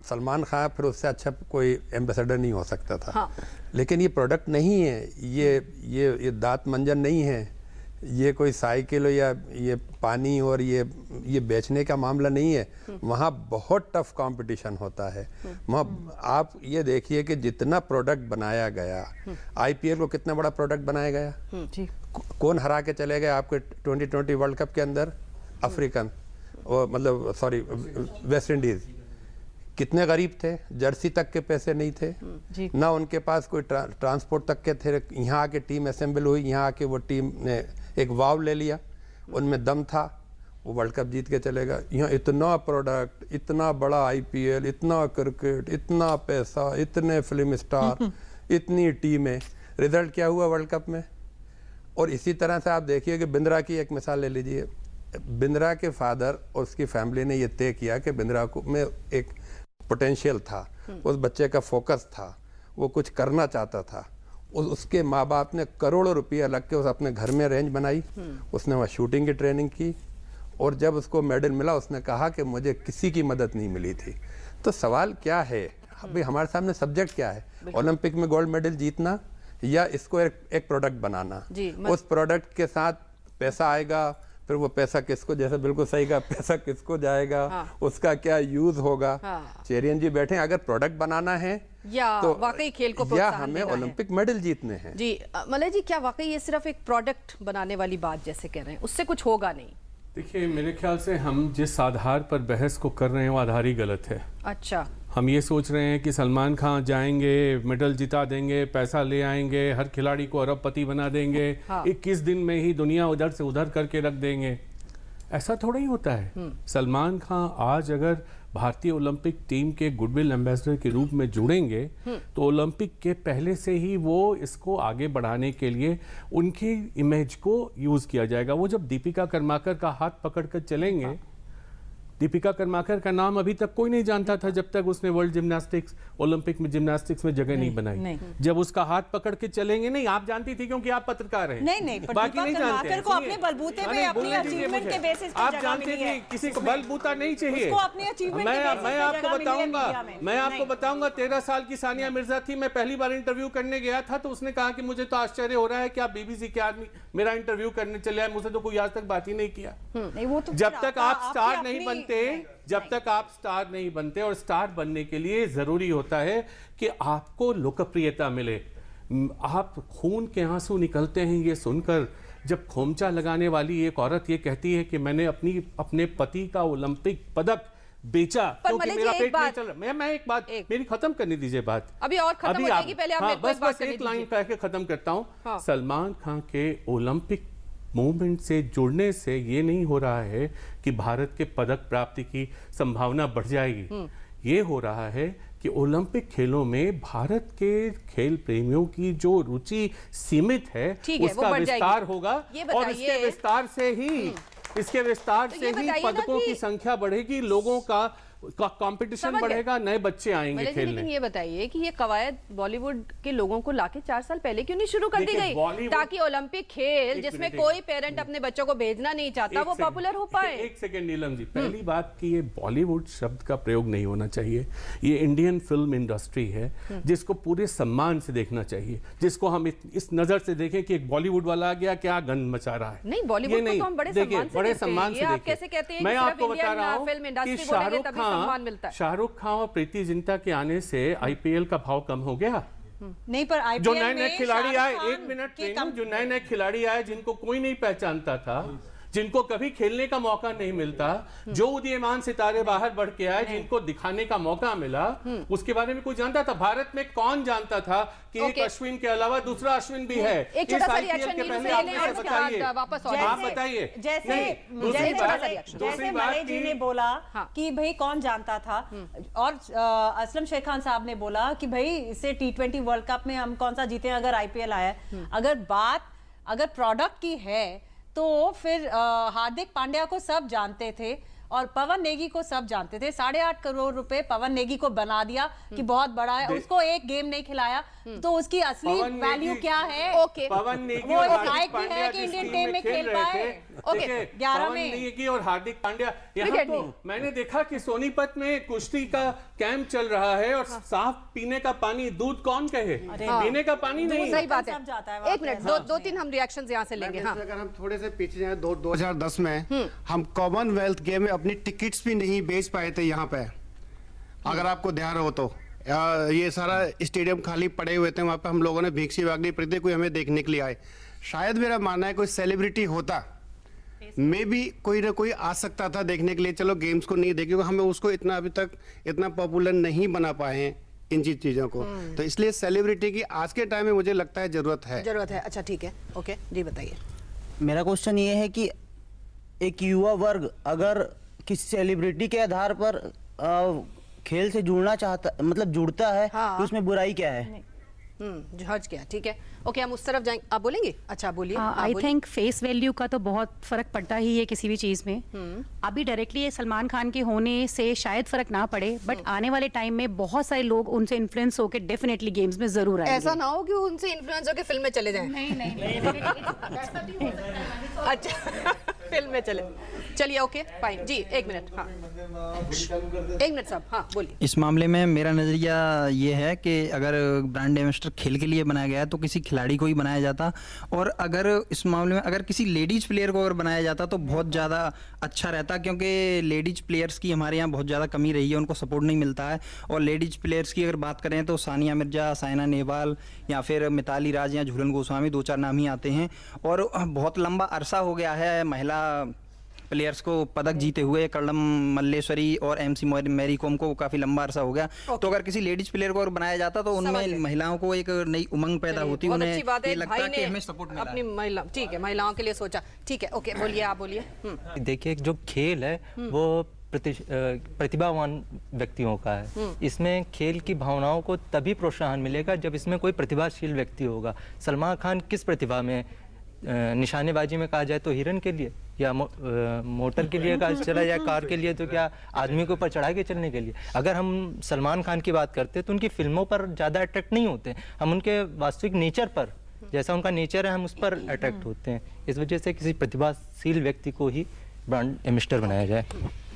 सलमान खान फिर उससे अच्छा कोई एम्बेसडर नहीं हो सकता था। हाँ। लेकिन ये प्रोडक्ट नहीं है, ये दांत मंजन नहीं है, ये कोई साइकिल या ये पानी और ये बेचने का मामला नहीं है। वहाँ बहुत टफ कंपटीशन होता है। वहाँ आप ये देखिए कि जितना प्रोडक्ट बनाया गया, आईपीएल को कितना बड़ा प्रोडक्ट बनाया गया, जी। कौन हरा के चले गए आपके 2020 वर्ल्ड कप के अंदर? अफ्रीकन, मतलब सॉरी वेस्ट इंडीज। कितने गरीब थे, जर्सी तक के पैसे नहीं थे, ना उनके पास कोई ट्रांसपोर्ट तक के थे। यहाँ आके टीम असेंबल हुई, यहाँ आके वो टीम ने एक वाव ले लिया, उनमें दम था, वो वर्ल्ड कप जीत के चलेगा। यहाँ इतना प्रोडक्ट, इतना बड़ा आईपीएल, इतना क्रिकेट, इतना पैसा, इतने फिल्म स्टार, इतनी टीमें, रिजल्ट क्या हुआ वर्ल्ड कप में? और इसी तरह से आप देखिए कि बिंद्रा की एक मिसाल ले लीजिए। बिंद्रा के फादर और उसकी फैमिली ने ये तय किया कि बिंद्रा को में एक पोटेंशियल था, उस बच्चे का फोकस था, वो कुछ करना चाहता था। उसके माँ बाप ने करोड़ों रुपया लग के उस अपने घर में रेंज बनाई, उसने वहाँ शूटिंग की ट्रेनिंग की, और जब उसको मेडल मिला उसने कहा कि मुझे किसी की मदद नहीं मिली थी। तो सवाल क्या है अभी हमारे सामने, सब्जेक्ट क्या है? ओलंपिक में गोल्ड मेडल जीतना या इसको एक प्रोडक्ट बनाना? उस प्रोडक्ट के साथ पैसा आएगा, फिर वो पैसा किसको, जैसे बिल्कुल सही कहा, पैसा किसको जाएगा, उसका क्या यूज होगा? चेरियन जी बैठे, अगर प्रोडक्ट बनाना है या तो वाकई खेल को या हमें ओलंपिक मेडल जीतने हैं। जी मलय जी, क्या वाकई ये सिर्फ एक प्रोडक्ट बनाने वाली बात जैसे कह रहे हैं, उससे कुछ होगा नहीं? देखिए, मेरे ख्याल से हम जिस आधार पर बहस को कर रहे हैं वो आधार ही गलत है। अच्छा, हम ये सोच रहे हैं कि सलमान खान जाएंगे, मेडल जिता देंगे, पैसा ले आएंगे, हर खिलाड़ी को अरबपति बना देंगे, 21 दिन में ही दुनिया उधर से उधर करके रख देंगे। ऐसा थोड़ा ही होता है। सलमान खान आज अगर भारतीय ओलंपिक टीम के गुडविल एम्बेसडर के रूप में जुड़ेंगे तो ओलंपिक के पहले से ही वो इसको आगे बढ़ाने के लिए उनकी इमेज को यूज किया जाएगा। वो जब दीपिका कर्माकर का हाथ पकड़कर चलेंगे, दीपिका कर्माकर का नाम अभी तक कोई नहीं जानता था जब तक उसने वर्ल्ड जिम्नास्टिक्स, ओलंपिक में जिम्नास्टिक्स में जगह नहीं बनाई। जब उसका हाथ पकड़ के चलेंगे, नहीं आप जानती थी क्योंकि आप पत्रकार हैं, नहीं, बाकी नहीं जानते हैं। को अपने बलबूते पे, अपनी अचीवमेंट के बेसिस पे आप जानते थे, किसी को बलबूता नहीं चाहिए। मैं आपको बताऊंगा 13 साल की सानिया मिर्जा थी, मैं पहली बार इंटरव्यू करने गया था तो उसने कहा कि मुझे तो आश्चर्य हो रहा है कि आप बीबीसी के आदमी मेरा इंटरव्यू करने चले आए, मुझसे तो कोई आज तक बात ही नहीं किया। जब तक आप स्टार नहीं बनते, जब तक आप स्टार नहीं बनते, और स्टार बनने के लिए जरूरी होता है कि आपको लोकप्रियता मिले। आप खून के आंसू निकलते हैं ये सुनकर जब खोमचा लगाने वाली एक औरत ये कहती है कि मैंने अपने पति का ओलंपिक पदक बेचा क्योंकि मेरा पेट नहीं चल रहा। मैं एक बात मेरी खत्म करने दीजिए बात, अभी और खत्म हो जाएगी, पहले आप मेरे को बस एक लाइन कह के खत्म करता हूं। सलमान खान के ओलंपिक मूवमेंट से जुड़ने से ये नहीं हो रहा है कि भारत के पदक प्राप्ति की संभावना बढ़ जाएगी। ये हो रहा है कि ओलंपिक खेलों में भारत के खेल प्रेमियों की जो रुचि सीमित है उसका विस्तार होगा, और इसके विस्तार से ही पदकों की संख्या बढ़ेगी, लोगों का कंपटीशन समझ गए। बढ़ेगा, नए बच्चे आएंगे मलय जी, खेलने। लेकिन ये बताइए कि ये कवायद बॉलीवुड के लोगों को लाके 4 साल पहले क्यों नहीं शुरू कर दी देखिए, गई, बॉलीवुड- ताकि ओलंपिक खेल एक जिसमें मिनट, कोई पेरेंट अपने बच्चों को भेजना नहीं चाहता वो पॉपुलर हो पाए। एक सेकेंड नीलम जी, पहली बात कि ये बॉलीवुड शब्द का प्रयोग नहीं होना चाहिए। ये इंडियन फिल्म इंडस्ट्री है जिसको पूरे सम्मान से देखना चाहिए, जिसको हम इस नजर से देखें कि एक बॉलीवुड वाला आ गया क्या गंद मचा रहा है। नहीं, बॉलीवुड को तो हम बड़े देखिए, सम्मान से बड़े देखते हैं। सम्मान ये से आप देखिए। कैसे कहते हैं मैं कि सिर्फ आपको बता इंडियन रहा हूं फिल्म इंडस्ट्री कि बोलेंगे तभी सम्मान मिलता है। शाहरुख खान और प्रीति जिंटा के आने से आईपीएल का भाव कम हो गया। नहीं, पर आईपीएल जो नए नए में खिलाड़ी आए, शाहरुख एक खान मिनट के ट्रेनिंग, जो नए नए खिलाड़ी आए जिनको कोई नहीं पहचानता था, जिनको कभी खेलने का मौका नहीं मिलता, जो उदीयमान सितारे बाहर बढ़ के आए, जिनको दिखाने का मौका मिला, उसके बारे में कोई जानता था? भारत में कौन जानता था कि एक अश्विन के अलावा दूसरा अश्विन भी है? एक छोटा इस सा IPL रिएक्शन के नीलू पहले से आप ले लें, मुझे उसके बताइए। बाद वापस आप बताइए। जैसे नहीं, दूसरी जैसे बात मलय जी ने बोला कि भाई कौन जानता था, और असलम शेख खान साहब ने बोला कि भाई इससे T20 वर्ल्ड कप में हम कौन सा जीते अगर आईपीएल आया। अगर प्रोडक्ट की है तो फिर हार्दिक पांड्या को सब जानते थे और पवन नेगी को सब जानते थे। 8.5 करोड़ रुपए पवन नेगी को बना दिया कि बहुत बड़ा है, उसको एक गेम नहीं खिलाया, तो उसकी असली वैल्यू क्या है? ओके, पवन नेगी वो और एक हार्दिक लायक भी पांड्या है कि जिस इंडियन टीम टीम में में खेल खेल रहे पाए। थे, ओके, देखिए, 11 पवन में नेगी और हार्दिक पांड्या, यहाँ क्रिकेट तो नहीं। मैंने देखा कि सोनीपत में कुश्ती का कैंप चल रहा है और साफ पीने का पानी, दूध कौन कहे, पीने का पानी नहीं। सही बात है। सब जाता है एक मिनट, दो तीन हम रिएक्शंस यहाँ से लेंगे। हाँ, अगर हम थोड़े से पीछे जाए 2010 में हम कॉमनवेल्थ गेम में अपनी टिकट्स भी नहीं बेच पाए थे यहाँ पे, अगर आपको ध्यान हो तो। ये सारा स्टेडियम खाली पड़े हुए थे, वहाँ पे हम लोगों ने भिक्षी वागनी प्रति कोई हमें देखने के लिए आए। शायद मेरा मानना है कोई सेलिब्रिटी होता मे भी कोई ना कोई आ सकता था देखने के लिए। चलो गेम्स को नहीं देखे, हमें उसको इतना अभी तक इतना पॉपुलर नहीं बना पाए हैं इन चीजों को, तो इसलिए सेलिब्रिटी की आज के टाइम में मुझे लगता है जरूरत है। अच्छा ठीक है, ओके जी बताइए। मेरा क्वेश्चन ये है कि एक युवा वर्ग अगर किसी सेलिब्रिटी के आधार पर खेल से जुड़ना चाहता, मतलब जुड़ता है, तो उसमें बुराई क्या है? जज क्या, ठीक है, ओके, हम उस तरफ जाएंगे। आप बोलेंगे? अच्छा बोलिए। आई थिंक फेस वैल्यू का तो बहुत फर्क पड़ता ही है किसी भी चीज में। अभी डायरेक्टली ये सलमान खान के होने से शायद फर्क ना पड़े, बट आने वाले टाइम में बहुत सारे लोग उनसे इन्फ्लुएंस होकर डेफिनेटली गेम्स में जरूर आएंगे। ऐसा ना हो कि उनसे इन्फ्लुएंस होकर फिल्म में चले जाएं। अच्छा फिल्म में चलिए, ओके फाइन जी। एक मिनट, हाँ एक मिनट साहब, हाँ बोलिए। इस मामले में मेरा नज़रिया ये है कि अगर ब्रांड एम्बेसडर खेल के लिए बनाया गया है तो किसी खिलाड़ी को ही बनाया जाता, और अगर इस मामले में अगर किसी लेडीज प्लेयर को अगर बनाया जाता तो बहुत ज़्यादा अच्छा रहता, क्योंकि लेडीज प्लेयर्स की हमारे यहाँ बहुत ज़्यादा कमी रही है, उनको सपोर्ट नहीं मिलता है। और लेडीज प्लेयर्स की अगर बात करें तो सानिया मिर्जा, साइना नेहवाल या फिर मिताली राज या झूलन गोस्वामी, 2-4 नाम ही आते हैं। और बहुत लंबा अरसा हो गया है महिला प्लेयर्स को पदक जीते हुए, कर्णम मल्लेश्वरी और MC मैरी कॉम को काफी लंबा अरसा हो गया। तो अगर किसी लेडीज प्लेयर को अगर बनाया जाता तो उनमें महिलाओं को एक नई उमंग पैदा होती, उन्हें ये लगता कि हमें सपोर्ट मिला अपनी महिला, ठीक है, महिलाओं के लिए सोचा, ठीक है, ओके बोलिए, आप बोलिए। देखिए, जो खेल है वो प्रतिभावान व्यक्तियों का है। इसमें खेल की भावनाओं को तभी प्रोत्साहन मिलेगा जब इसमें कोई प्रतिभाशील व्यक्ति होगा। सलमान खान किस प्रतिभा में, निशानेबाजी में कहा जाए तो हिरन के लिए, या मोटर के लिए कहा चला जाए, कार के लिए तो क्या आदमी के ऊपर चढ़ा के चलने के लिए। अगर हम सलमान खान की बात करते हैं तो उनकी फिल्मों पर ज़्यादा अट्रैक्ट नहीं होते, हम उनके वास्तविक नेचर पर, जैसा उनका नेचर है, हम उस पर अट्रैक्ट होते हैं। इस वजह से किसी प्रतिभाशील व्यक्ति को ही ब्रांड एम्बेसडर बनाया जाए।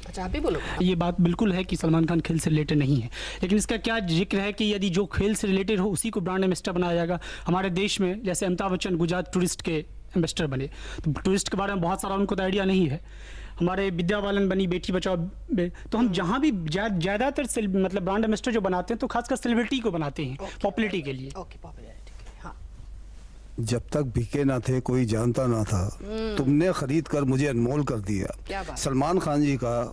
अच्छा आप भी बोलो। ये बात बिल्कुल है कि सलमान खान खेल से रिलेटेड नहीं है, लेकिन इसका क्या जिक्र है कि यदि जो खेल से रिलेटेड हो उसी को ब्रांड एम्बेसडर बनाया जाएगा। हमारे देश में जैसे अमिताभ बच्चन गुजरात टूरिस्ट के एम्बेसडर बने, तो टूरिस्ट के बारे में बहुत सारा उनको तो आइडिया नहीं है। हमारे विद्या बालन बनी बेटी बचाओ में, तो हम जहाँ भी ज़्यादातर मतलब ब्रांड एम्बेसडर जो बनाते हैं तो खासकर सेलिब्रिटी को बनाते हैं पॉपुलैरिटी के लिए। जब तक बिके ना थे कोई जानता ना था, तुमने खरीद कर मुझे अनमोल कर दिया। सलमान खान जी का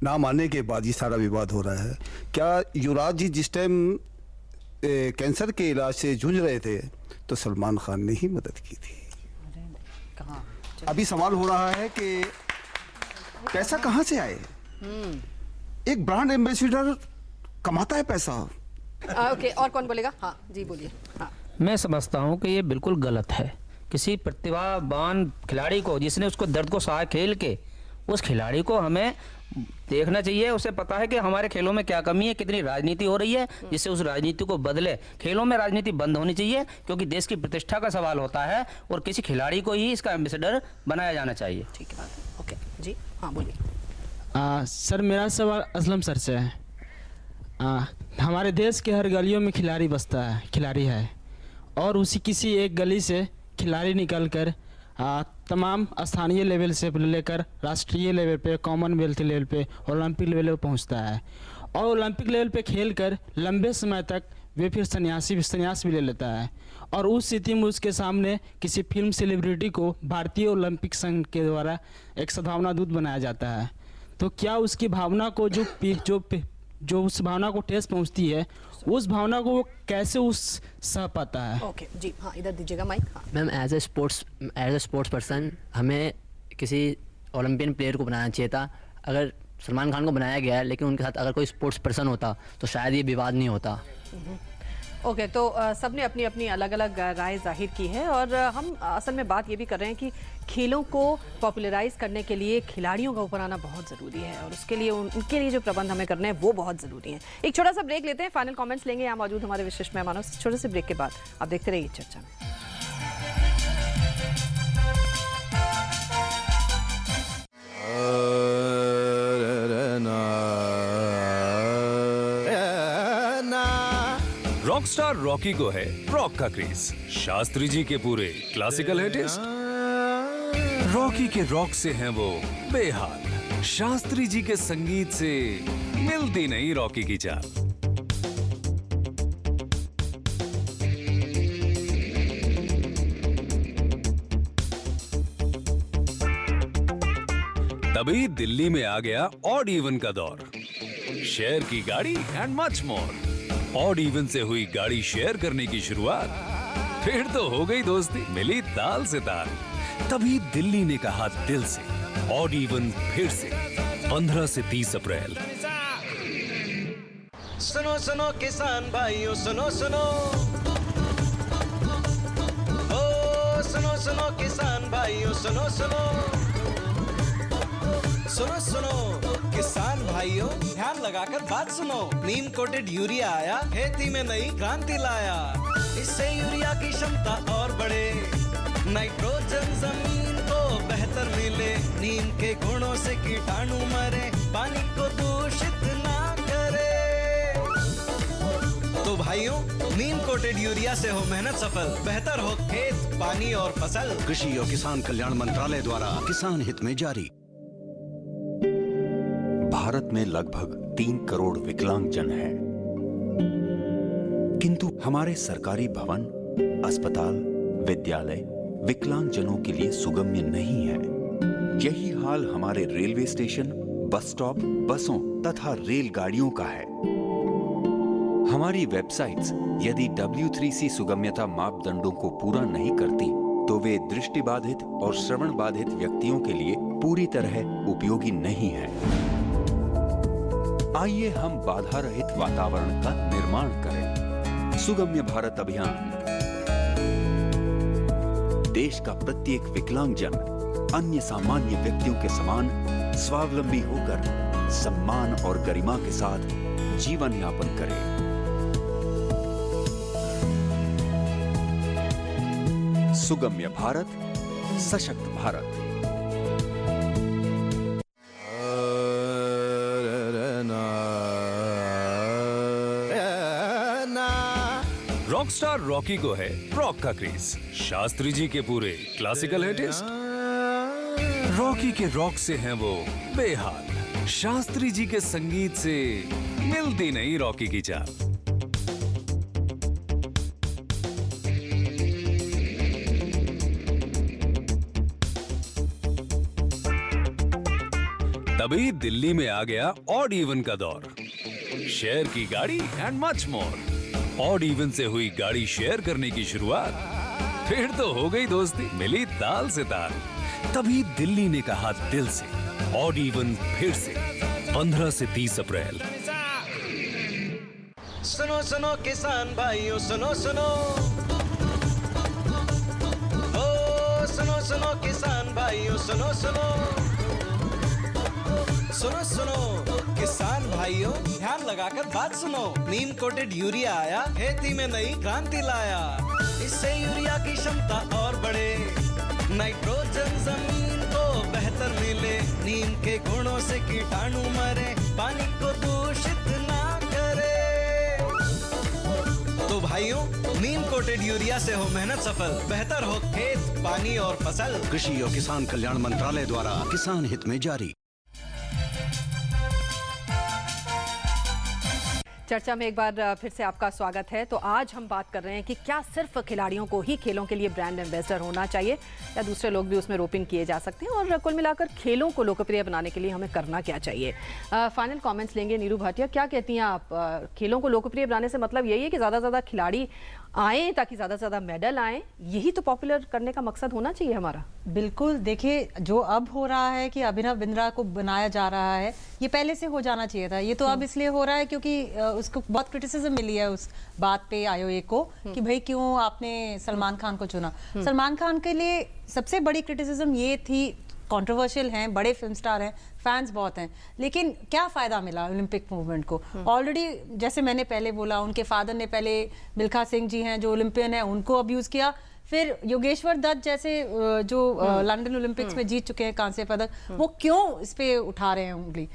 नाम आने के बाद ये सारा विवाद हो रहा है। क्या युवराज जी जिस टाइम कैंसर के इलाज से जूझ रहे थे तो सलमान खान ने ही मदद की थी। अभी सवाल हो रहा है कि पैसा कहाँ से आए? एक ब्रांड एम्बेसडर कमाता है पैसा। ओके, और कौन बोलेगा? हाँ जी बोलिए। हाँ, मैं समझता हूँ कि ये बिल्कुल गलत है। किसी प्रतिभावान खिलाड़ी को, जिसने उसको दर्द को सहा खेल के, उस खिलाड़ी को हमें देखना चाहिए, उसे पता है कि हमारे खेलों में क्या कमी है, कितनी राजनीति हो रही है, जिससे उस राजनीति को बदले। खेलों में राजनीति बंद होनी चाहिए, क्योंकि देश की प्रतिष्ठा का सवाल होता है और किसी खिलाड़ी को ही इसका एम्बेसडर बनाया जाना चाहिए। ठीक है, ओके जी, हाँ बोलिए। सर मेरा सवाल असलम सर से है। हमारे देश के हर गलियों में खिलाड़ी है और उसी किसी एक गली से खिलाड़ी निकल कर तमाम स्थानीय लेवल से लेकर राष्ट्रीय लेवल पे, कॉमनवेल्थ लेवल पे, ओलंपिक लेवल पे पहुंचता है और ओलंपिक लेवल पे खेल कर लंबे समय तक वे फिर संन्यास भी ले लेता है और उस स्थिति में उसके सामने किसी फिल्म सेलिब्रिटी को भारतीय ओलंपिक संघ के द्वारा एक सद्भावना दूत बनाया जाता है। तो क्या उसकी भावना को जो उस भावना को ठेस पहुंचती है, उस भावना को वो कैसे सह पाता है? ओके जी, हाँ इधर दीजिएगा माइक। हाँ। Ma'am as a sports person हमें किसी ओलंपियन प्लेयर को बनाना चाहिए था। अगर सलमान खान को बनाया गया है, लेकिन उनके साथ अगर कोई स्पोर्ट्स पर्सन होता तो शायद ये विवाद नहीं होता। ओके, तो सबने अपनी अपनी अलग अलग राय जाहिर की है और हम असल में बात ये भी कर रहे हैं कि खेलों को पॉपुलराइज करने के लिए खिलाड़ियों का ऊपर आना बहुत ज़रूरी है और उसके लिए उनके लिए जो प्रबंध हमें करने हैं वो बहुत ज़रूरी हैं। एक छोटा सा ब्रेक लेते हैं, फाइनल कमेंट्स लेंगे यहाँ मौजूद हमारे विशिष्ट मेहमानों से। छोटे से ब्रेक के बाद आप देखते रहिए चर्चा में। रॉकस्टार रॉकी को है रॉक का क्रेज, शास्त्री जी के पूरे क्लासिकल है टेस्ट। रॉकी के रॉक से हैं वो बेहाल, शास्त्री जी के संगीत से मिलती नहीं रॉकी की चाल। तभी दिल्ली में आ गया ऑड इवन का दौर, शेयर की गाड़ी and much more. Odd even से हुई गाड़ी शेयर करने की शुरुआत, फिर तो हो गई दोस्ती, मिली ताल से ताल। तभी दिल्ली ने कहा दिल से, ऑड इवन फिर से 15 से 30 अप्रैल। सुनो सुनो किसान भाइयों, सुनो सुनो, ओ सुनो सुनो किसान भाइयों, सुनो सुनो, सुनो सुनो किसान भाइयों, ध्यान लगाकर बात सुनो। नीम कोटेड यूरिया आया, खेती में नई क्रांति लाया। इससे यूरिया की क्षमता और बढ़े, नाइट्रोजन जमीन को बेहतर मिले, नीम के गुणों से कीटाणु मरे, पानी को दूषित ना करे। तो भाइयों, नीम कोटेड यूरिया से हो मेहनत सफल, बेहतर हो खेत, पानी और फसल। कृषि और किसान कल्याण मंत्रालय द्वारा किसान हित में जारी। भारत में लगभग 3 करोड़ विकलांग जन हैं, किंतु हमारे सरकारी भवन, अस्पताल, विद्यालय विकलांग जनों के लिए सुगम्य नहीं है। यही हाल हमारे रेलवे स्टेशन, बस स्टॉप, बसों तथा रेलगाड़ियों का है। हमारी वेबसाइट्स यदि W3C सुगम्यता मापदंडों को पूरा नहीं करती, तो वे दृष्टिबाधित और श्रवण बाधित व्यक्तियों के लिए पूरी तरह उपयोगी नहीं है। आइए हम बाधा रहित वातावरण का निर्माण करें। सुगम्य भारत अभियान। देश का प्रत्येक विकलांगजन अन्य सामान्य व्यक्तियों के समान स्वावलंबी होकर सम्मान और गरिमा के साथ जीवन यापन करे। सुगम्य भारत, सशक्त भारत। रॉकस्टार रॉकी को है रॉक का क्रेज, शास्त्री जी के पूरे क्लासिकल है टेस्ट। रॉकी के रॉक से हैं वो बेहाल, शास्त्री जी के संगीत से मिलती नहीं रॉकी की चाल। तभी दिल्ली में आ गया ऑड इवन का दौर, शेयर की गाड़ी and much more. Odd even से हुई गाड़ी शेयर करने की शुरुआत, फिर तो हो गई दोस्ती, मिली ताल से ताल। तभी दिल्ली ने कहा दिल से, ऑड इवन फिर से 15 से 30 अप्रैल। सुनो सुनो किसान भाइयों, सुनो सुनो, ओ सुनो सुनो किसान भाइयों, सुनो सुनो, सुनो सुनो किसान भाइयों, ध्यान लगाकर बात सुनो। नीम कोटेड यूरिया आया, खेती में नई क्रांति लाया। इससे यूरिया की क्षमता और बढ़े, नाइट्रोजन जमीन को बेहतर मिले। नीम के गुणों से कीटाणु मरे, पानी को दूषित ना करे। तो भाइयों, नीम कोटेड यूरिया से हो मेहनत सफल, बेहतर हो खेत, पानी और फसल। कृषि और किसान कल्याण मंत्रालय द्वारा किसान हित में जारी। चर्चा में एक बार फिर से आपका स्वागत है। तो आज हम बात कर रहे हैं कि क्या सिर्फ खिलाड़ियों को ही खेलों के लिए ब्रांड एम्बेसडर होना चाहिए या दूसरे लोग भी उसमें रोपिंग किए जा सकते हैं, और कुल मिलाकर खेलों को लोकप्रिय बनाने के लिए हमें करना क्या चाहिए। फाइनल कमेंट्स लेंगे। नीरू भाटिया, क्या कहती हैं आप? खेलों को लोकप्रिय बनाने से मतलब यही है कि ज़्यादा से ज़्यादा खिलाड़ी आए ताकि ज़्यादा से ज़्यादा मेडल आए, यही तो पॉपुलर करने का मकसद होना चाहिए हमारा। बिल्कुल। देखिए, जो अब हो रहा है कि अभिनव बिंद्रा को बनाया जा रहा है, ये पहले से हो जाना चाहिए था। ये तो अब इसलिए हो रहा है क्योंकि उसको बहुत क्रिटिसिज्म मिली है उस बात पे आईओए को कि भाई क्यों आपने सलमान खान को चुना। सलमान खान के लिए सबसे बड़ी क्रिटिसिज्म ये थी, कंट्रोवर्शियल हैं, बड़े फिल्म स्टार हैं, फैंस बहुत हैं, लेकिन क्या फ़ायदा मिला ओलंपिक मूवमेंट को? ऑलरेडी जैसे मैंने पहले बोला, उनके फादर ने पहले मिल्खा सिंह जी हैं जो ओलंपियन हैं, उनको अब्यूज़ किया। फिर योगेश्वर दत्त जैसे जो लंदन ओलंपिक्स में जीत चुके हैं कांस्य पदक, वो क्यों इस पे उठा रहे हैं उंगली?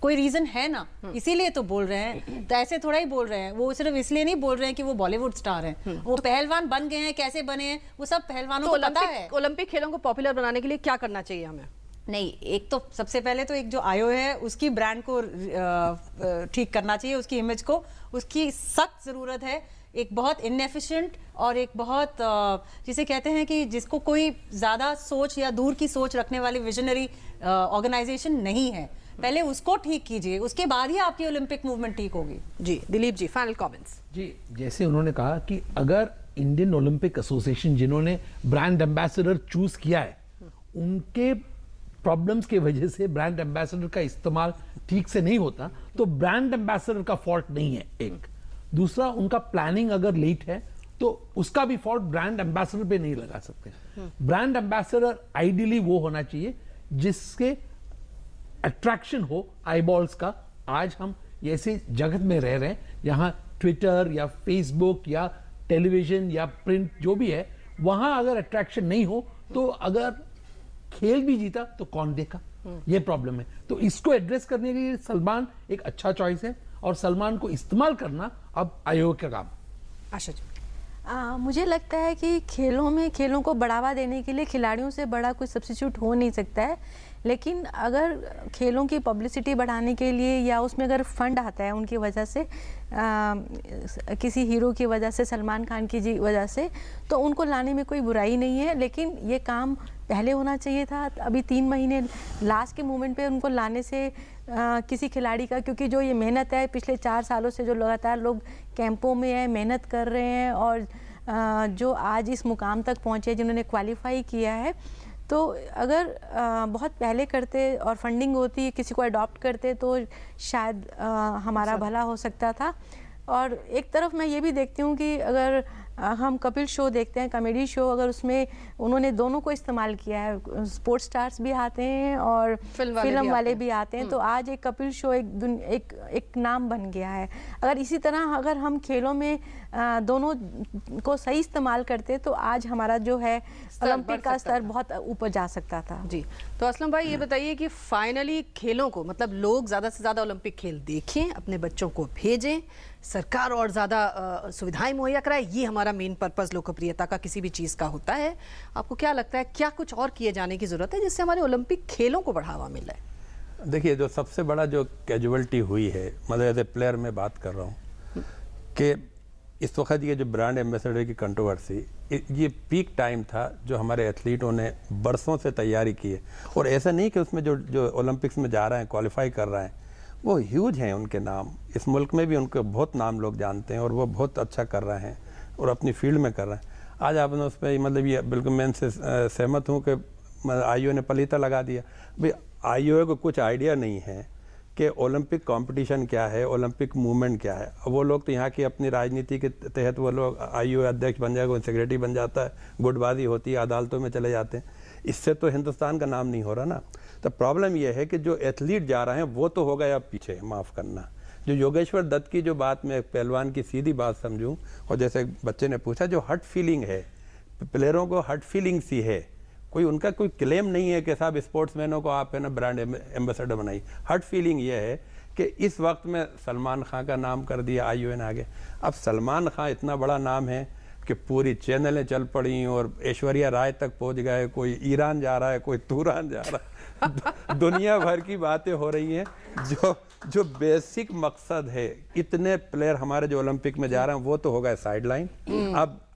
कोई रीज़न है ना, इसीलिए तो बोल रहे हैं। तो ऐसे थोड़ा ही बोल रहे हैं, वो सिर्फ इसलिए नहीं बोल रहे हैं कि वो बॉलीवुड स्टार हैं। वो पहलवान बन गए हैं, कैसे बने हैं वो सब पहलवानों को पता है। ओलंपिक खेलों को पॉपुलर बनाने के लिए क्या करना चाहिए हमें? नहीं, एक तो सबसे पहले तो एक जो आईओए है उसकी ब्रांड को ठीक करना चाहिए, उसकी इमेज को, उसकी सख्त ज़रूरत है। एक बहुत इनएफिशिएंट और एक बहुत जिसे कहते हैं कि जिसको कोई ज़्यादा सोच या दूर की सोच रखने वाली विजनरी ऑर्गेनाइजेशन नहीं है। पहले उसको ठीक कीजिए, उसके बाद ही आपकी ओलंपिक मूवमेंट ठीक होगी। जी दिलीप जी, फाइनल कमेंट्स। जी, जैसे उन्होंने कहा कि अगर इंडियन ओलंपिक एसोसिएशन जिन्होंने ब्रांड एम्बेसडर चूज किया है, उनके प्रॉब्लम्स की वजह से ब्रांड एम्बेसडर का इस्तेमाल ठीक से नहीं होता, तो ब्रांड एम्बेसडर का फॉल्ट नहीं है। एक दूसरा, उनका प्लानिंग अगर लेट है तो उसका भी फॉल्ट ब्रांड एम्बेसडर पे नहीं लगा सकते। ब्रांड एम्बेसडर आइडियली वो होना चाहिए जिसके अट्रैक्शन हो आईबॉल्स का। आज हम ऐसे जगत में रह रहे हैं जहां ट्विटर या फेसबुक या टेलीविजन या प्रिंट जो भी है, वहां अगर अट्रैक्शन नहीं हो तो अगर खेल भी जीता तो कौन देखा, ये प्रॉब्लम है। तो इसको एड्रेस करने के लिए सलमान एक अच्छा चॉइस है, और सलमान को इस्तेमाल करना अब आयोग का काम। आशा जी, मुझे लगता है कि खेलों को बढ़ावा देने के लिए खिलाड़ियों से बड़ा कोई सब्स्टिट्यूट हो नहीं सकता है, लेकिन अगर खेलों की पब्लिसिटी बढ़ाने के लिए या उसमें अगर फंड आता है उनकी वजह से, किसी हीरो की वजह से, सलमान खान की जी वजह से, तो उनको लाने में कोई बुराई नहीं है। लेकिन ये काम पहले होना चाहिए था। अभी 3 महीने लास्ट के मोमेंट पे उनको लाने से किसी खिलाड़ी का, क्योंकि जो ये मेहनत है पिछले 4 सालों से, जो लगातार लोग कैंपों में है, मेहनत कर रहे हैं और जो आज इस मुकाम तक पहुँचे, जिन्होंने क्वालिफाई किया है, तो अगर बहुत पहले करते और फंडिंग होती, किसी को अडॉप्ट करते, तो शायद हमारा भला हो सकता था। और एक तरफ मैं ये भी देखती हूँ कि अगर हम कपिल शो देखते हैं, कॉमेडी शो, अगर उसमें उन्होंने दोनों को इस्तेमाल किया है, स्पोर्ट्स स्टार्स भी आते हैं और फिल्म वाले भी आते हैं, तो आज एक कपिल शो एक नाम बन गया है। अगर इसी तरह अगर हम खेलों में दोनों को सही इस्तेमाल करते तो आज हमारा जो है ओलंपिक का स्तर बहुत ऊपर जा सकता था। जी, तो असलम भाई ये बताइए कि फाइनली खेलों को, मतलब लोग ज़्यादा से ज़्यादा ओलंपिक खेल देखें, अपने बच्चों को भेजें, सरकार और ज़्यादा सुविधाएं मुहैया कराए, ये हमारा मेन पर्पस लोकप्रियता का किसी भी चीज़ का होता है। आपको क्या लगता है, क्या कुछ और किए जाने की ज़रूरत है जिससे हमारे ओलंपिक खेलों को बढ़ावा मिले? देखिए, जो सबसे बड़ा जो कैजुअलिटी हुई है, मतलब एज ए प्लेयर में बात कर रहा हूँ, कि इस वक्त ये जो ब्रांड एम्बेसडर की कंट्रोवर्सी, ये पीक टाइम था जो हमारे एथलीटों ने बरसों से तैयारी की है। और ऐसा नहीं कि उसमें जो ओलंपिक्स में जा रहे हैं, क्वालिफाई कर रहे हैं, वो ह्यूज हैं उनके नाम, इस मुल्क में भी उनके बहुत नाम लोग जानते हैं और वो बहुत अच्छा कर रहे हैं और अपनी फील्ड में कर रहे हैं। आज आपने उस पर मतलब ये बिल्कुल मैं इनसे सहमत हूँ कि आईओ ने पलीता लगा दिया। भाई आईओ को कुछ आइडिया नहीं है कि ओलंपिक कंपटीशन क्या है, ओलंपिक मूवमेंट क्या है। वो लोग तो यहाँ की अपनी राजनीति के तहत वो लोग आईओ अध्यक्ष बन जाएगा, सेक्रेटरी बन जाता है, गुटबाजी होती है, अदालतों में चले जाते हैं। इससे तो हिंदुस्तान का नाम नहीं हो रहा ना। तो प्रॉब्लम यह है कि जो एथलीट जा रहे हैं वो तो हो गया पीछे, माफ़ करना। जो योगेश्वर दत्त की जो बात मैं पहलवान की सीधी बात समझूं, और जैसे बच्चे ने पूछा, जो हट फीलिंग है, प्लेयरों को हट फीलिंग सी है, कोई उनका कोई क्लेम नहीं है कि साहब स्पोर्ट्समैनों को आप है ना ब्रांड एम्बेसडर बनाई। हट फीलिंग ये है कि इस वक्त में सलमान खान का नाम कर दिया, ION आगे। अब सलमान खान इतना बड़ा नाम है कि पूरी चैनलें चल पड़ी और ऐश्वर्या राय तक पहुंच गए, कोई ईरान जा रहा है, कोई तुरान जा रहा है दुनिया भर की बातें हो रही हैं। जो बेसिक मकसद है, इतने प्लेयर हमारे जो ओलंपिक में जा रहे हैं वो तो हो गए साइडलाइन।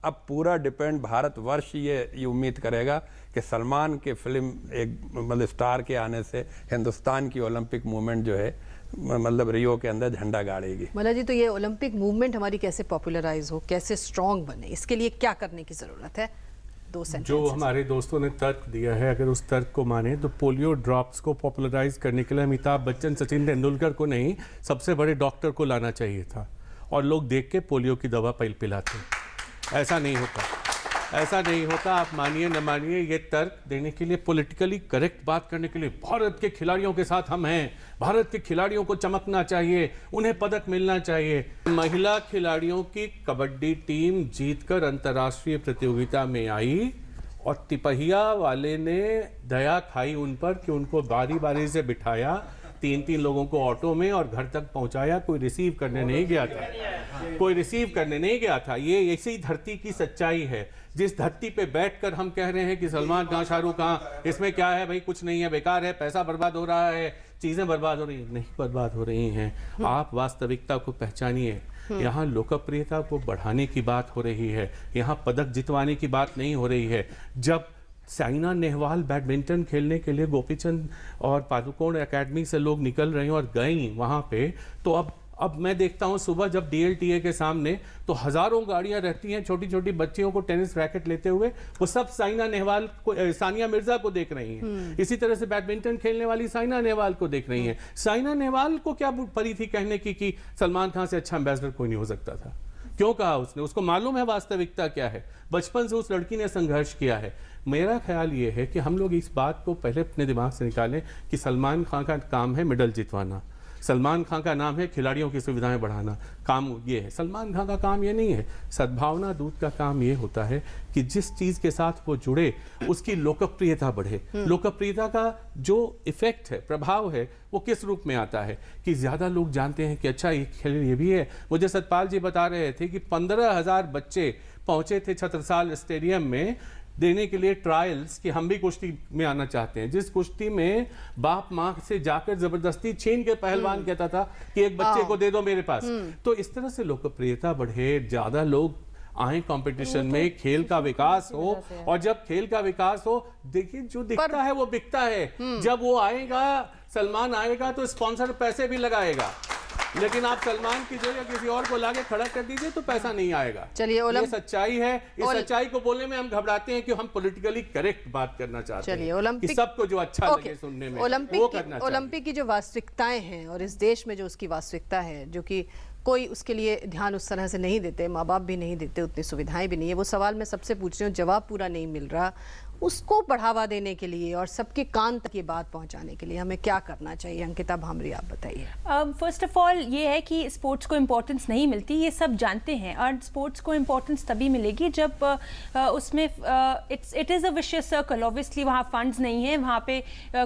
अब पूरा डिपेंड भारतवर्ष ये उम्मीद करेगा कि सलमान के फिल्म एक मतलब स्टार के आने से हिंदुस्तान की ओलंपिक मूवमेंट जो है मतलब रियो के अंदर झंडा गाड़ेगी। मला जी, तो ये ओलंपिक मूवमेंट हमारी कैसे पॉपुलराइज हो, कैसे स्ट्रॉन्ग बने, इसके लिए क्या करने की जरूरत है? जो हमारे दोस्तों ने तर्क दिया है, अगर उस तर्क को माने तो पोलियो ड्रॉप्स को पॉपुलराइज करने के लिए अमिताभ बच्चन, सचिन तेंदुलकर को नहीं, सबसे बड़े डॉक्टर को लाना चाहिए था, और लोग देख के पोलियो की दवा पिलाते। ऐसा नहीं होता, ऐसा नहीं होता। आप मानिए न मानिए, ये तर्क देने के लिए, पॉलिटिकली करेक्ट बात करने के लिए, भारत के खिलाड़ियों के साथ हम हैं, भारत के खिलाड़ियों को चमकना चाहिए, उन्हें पदक मिलना चाहिए। महिला खिलाड़ियों की कबड्डी टीम जीतकर अंतर्राष्ट्रीय प्रतियोगिता में आई और तिपहिया वाले ने दया खाई उन पर कि उनको बारी बारी से बिठाया, 3-3 लोगों को ऑटो में और घर तक पहुंचाया। कोई रिसीव करने नहीं गया था, कोई रिसीव करने नहीं गया था। ये इसी धरती की सच्चाई है, जिस धरती पे बैठकर हम कह रहे हैं कि सलमान खान, शाहरुख खान, इसमें क्या है भाई, कुछ नहीं है, बेकार है, पैसा बर्बाद हो रहा है, चीजें बर्बाद हो रही हैं। नहीं बर्बाद हो रही हैं। आप वास्तविकता को पहचानिए। यहाँ लोकप्रियता को बढ़ाने की बात हो रही है, यहाँ पदक जितवाने की बात नहीं हो रही है। जब साइना नेहवाल बैडमिंटन खेलने के लिए गोपीचंद और पादुकोण एकेडमी से लोग निकल रहे हैं और गई वहाँ पे, तो अब मैं देखता हूँ सुबह जब DLTA के सामने तो हजारों गाड़ियाँ रहती हैं, छोटी छोटी बच्चियों को टेनिस रैकेट लेते हुए, वो सब साइना नेहवाल को, सानिया मिर्जा को देख रही हैं। इसी तरह से बैडमिंटन खेलने वाली साइना नेहवाल को देख रही हैं। साइना नेहवाल को क्या पड़ी थी कहने की कि सलमान खान से अच्छा एम्बेसडर कोई नहीं हो सकता था? क्यों कहा उसने? उसको मालूम है वास्तविकता क्या है। बचपन से उस लड़की ने संघर्ष किया है। मेरा ख्याल ये है कि हम लोग इस बात को पहले अपने दिमाग से निकालें कि सलमान खान का काम है मेडल जितवाना, सलमान खान का नाम है खिलाड़ियों की सुविधाएं बढ़ाना, काम ये है। सलमान खान का काम ये नहीं है। सद्भावना दूत का काम ये होता है कि जिस चीज़ के साथ वो जुड़े उसकी लोकप्रियता बढ़े। लोकप्रियता का जो इफेक्ट है, प्रभाव है, वो किस रूप में आता है कि ज़्यादा लोग जानते हैं कि अच्छा ये खेल ये भी है। मुझे सतपाल जी बता रहे थे कि 15,000 बच्चे पहुँचे थे छत्रसाल स्टेडियम में देने के लिए ट्रायल्स कि हम भी कुश्ती में आना चाहते हैं, जिस कुश्ती में बाप माँ से जाकर जबरदस्ती छीन के पहलवान कहता था कि एक बच्चे को दे दो मेरे पास। तो इस तरह से लोकप्रियता बढ़े, ज्यादा लोग आए कंपटीशन में, खेल का विकास हो। और जब खेल का विकास हो, देखिए जो दिखता है वो बिकता है। जब वो आएगा, सलमान आएगा तो स्पॉन्सर पैसे भी लगाएगा, लेकिन आप सलमान की जगह किसी और को लाके खड़ा कर दीजिए तो पैसा नहीं आएगा। चलिए, ये सच्चाई है। इस सच्चाई को बोलने में हम घबराते हैं कि हम पॉलिटिकली करेक्ट बात करना चाहते हैं। ओलंपिक सबको जो अच्छा लगे सुनने में, ओलंपिक की जो वास्तविकताएं हैं और इस देश में जो उसकी वास्तविकता है, जो कि कोई उसके लिए ध्यान उस तरह से नहीं देते, माँ बाप भी नहीं देते, उतनी सुविधाएं भी नहीं है। वो सवाल मैं सबसे पूछ रही हूँ, जवाब पूरा नहीं मिल रहा। उसको बढ़ावा देने के लिए और सबके कान तक ये बात पहुंचाने के लिए हमें क्या करना चाहिए? अंकिता भामरी, आप बताइए। फर्स्ट ऑफ ऑल ये है कि स्पोर्ट्स को इम्पोर्टेंस नहीं मिलती, ये सब जानते हैं, और स्पोर्ट्स को इम्पोर्टेंस तभी मिलेगी जब उसमें it is a vicious circle. Obviously वहाँ फंड्स नहीं है, वहाँ पे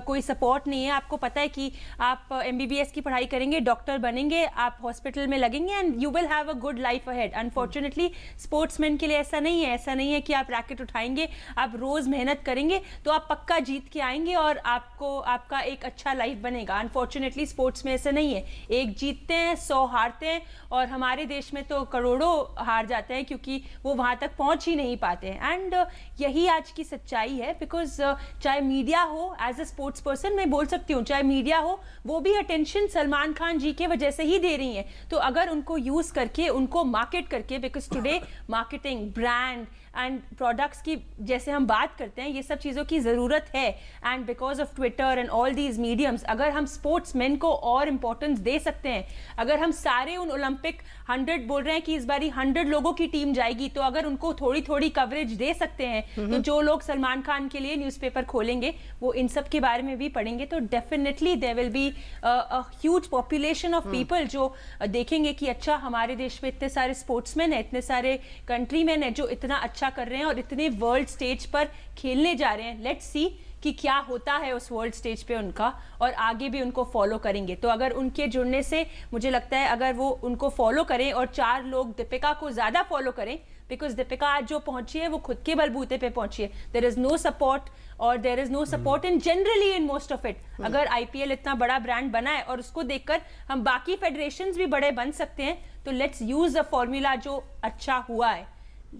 कोई सपोर्ट नहीं है। आपको पता है कि आप MBBS की पढ़ाई करेंगे, डॉक्टर बनेंगे, आप हॉस्पिटल में लगेंगे and you will have a good life ahead. Unfortunately sportsman के लिए ऐसा नहीं है। ऐसा नहीं है कि आप रैकेट उठाएंगे, आप रोज़ मेहनत करेंगे तो आप पक्का जीत के आएंगे और आपका एक अच्छा लाइफ बनेगा। अनफॉर्चुनेटली स्पोर्ट्स में ऐसा नहीं है। एक जीतते हैं, 100 हारते हैं, और हमारे देश में तो करोड़ों हार जाते हैं क्योंकि वो वहाँ तक पहुँच ही नहीं पाते हैं। एंड यही आज की सच्चाई है। बिकॉज चाहे मीडिया हो, एज अ स्पोर्ट्स पर्सन मैं बोल सकती हूँ, चाहे मीडिया हो, वो भी अटेंशन सलमान खान जी के वजह से ही दे रही हैं। तो अगर उनको यूज़ करके, उनको मार्केट करके, because today marketing, brand and products की जैसे हम बात करते हैं, ये सब चीज़ों की ज़रूरत है। And because of Twitter and all these mediums, अगर हम स्पोर्ट्समैन को और इम्पोर्टेंस दे सकते हैं, अगर हम सारे उन ओलंपिक 100 बोल रहे हैं कि इस बारी 100 लोगों की टीम जाएगी, तो अगर उनको थोड़ी थोड़ी कवरेज दे सकते हैं, तो जो लोग सलमान खान के लिए न्यूज़पेपर खोलेंगे वो इन सब के बारे में भी पढ़ेंगे। तो definitely there will be a huge population of people जो देखेंगे कि अच्छा, हमारे देश में इतने सारे स्पोर्ट्समैन हैं, इतने सारे कंट्री मैन हैं जो इतना अच्छा कर रहे हैं और इतने वर्ल्ड स्टेज पर खेलने जा रहे हैं। लेट्स सी कि क्या होता है उस वर्ल्ड स्टेज पे उनका, और आगे भी उनको फॉलो करेंगे। तो अगर उनके जुड़ने से मुझे लगता है, अगर वो उनको फॉलो करें और 4 लोग दीपिका को ज़्यादा फॉलो करें, बिकॉज दीपिका आज जो पहुंची है वो खुद के बलबूते पे पहुंची है। देयर इज नो सपोर्ट और there is no support in generally in most of it. अगर आईपीएल इतना बड़ा ब्रांड बना है और उसको देखकर हम बाकी फेडरेशंस भी बड़े बन सकते हैं, तो लेट्स यूज द फॉर्मूला जो अच्छा हुआ है।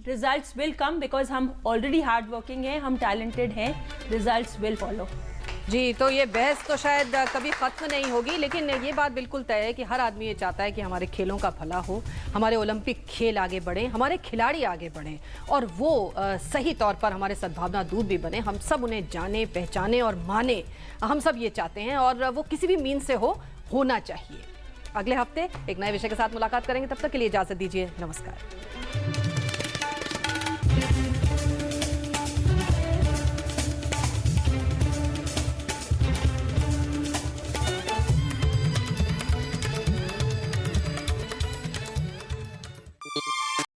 रिजल्ट्स विल कम बिकॉज हम ऑलरेडी हार्ड वर्किंग हैं, हम टैलेंटेड हैं, रिजल्ट्स विल फॉलो। जी, तो ये बहस तो शायद कभी ख़त्म नहीं होगी, लेकिन ये बात बिल्कुल तय है कि हर आदमी ये चाहता है कि हमारे खेलों का भला हो, हमारे ओलंपिक खेल आगे बढ़ें, हमारे खिलाड़ी आगे बढ़ें और वो सही तौर पर हमारे सद्भावना दूत भी बने। हम सब उन्हें जाने, पहचाने और माने, हम सब ये चाहते हैं और वो किसी भी मीन से होना चाहिए। अगले हफ्ते एक नए विषय के साथ मुलाकात करेंगे, तब तक के लिए इजाज़त दीजिए, नमस्कार।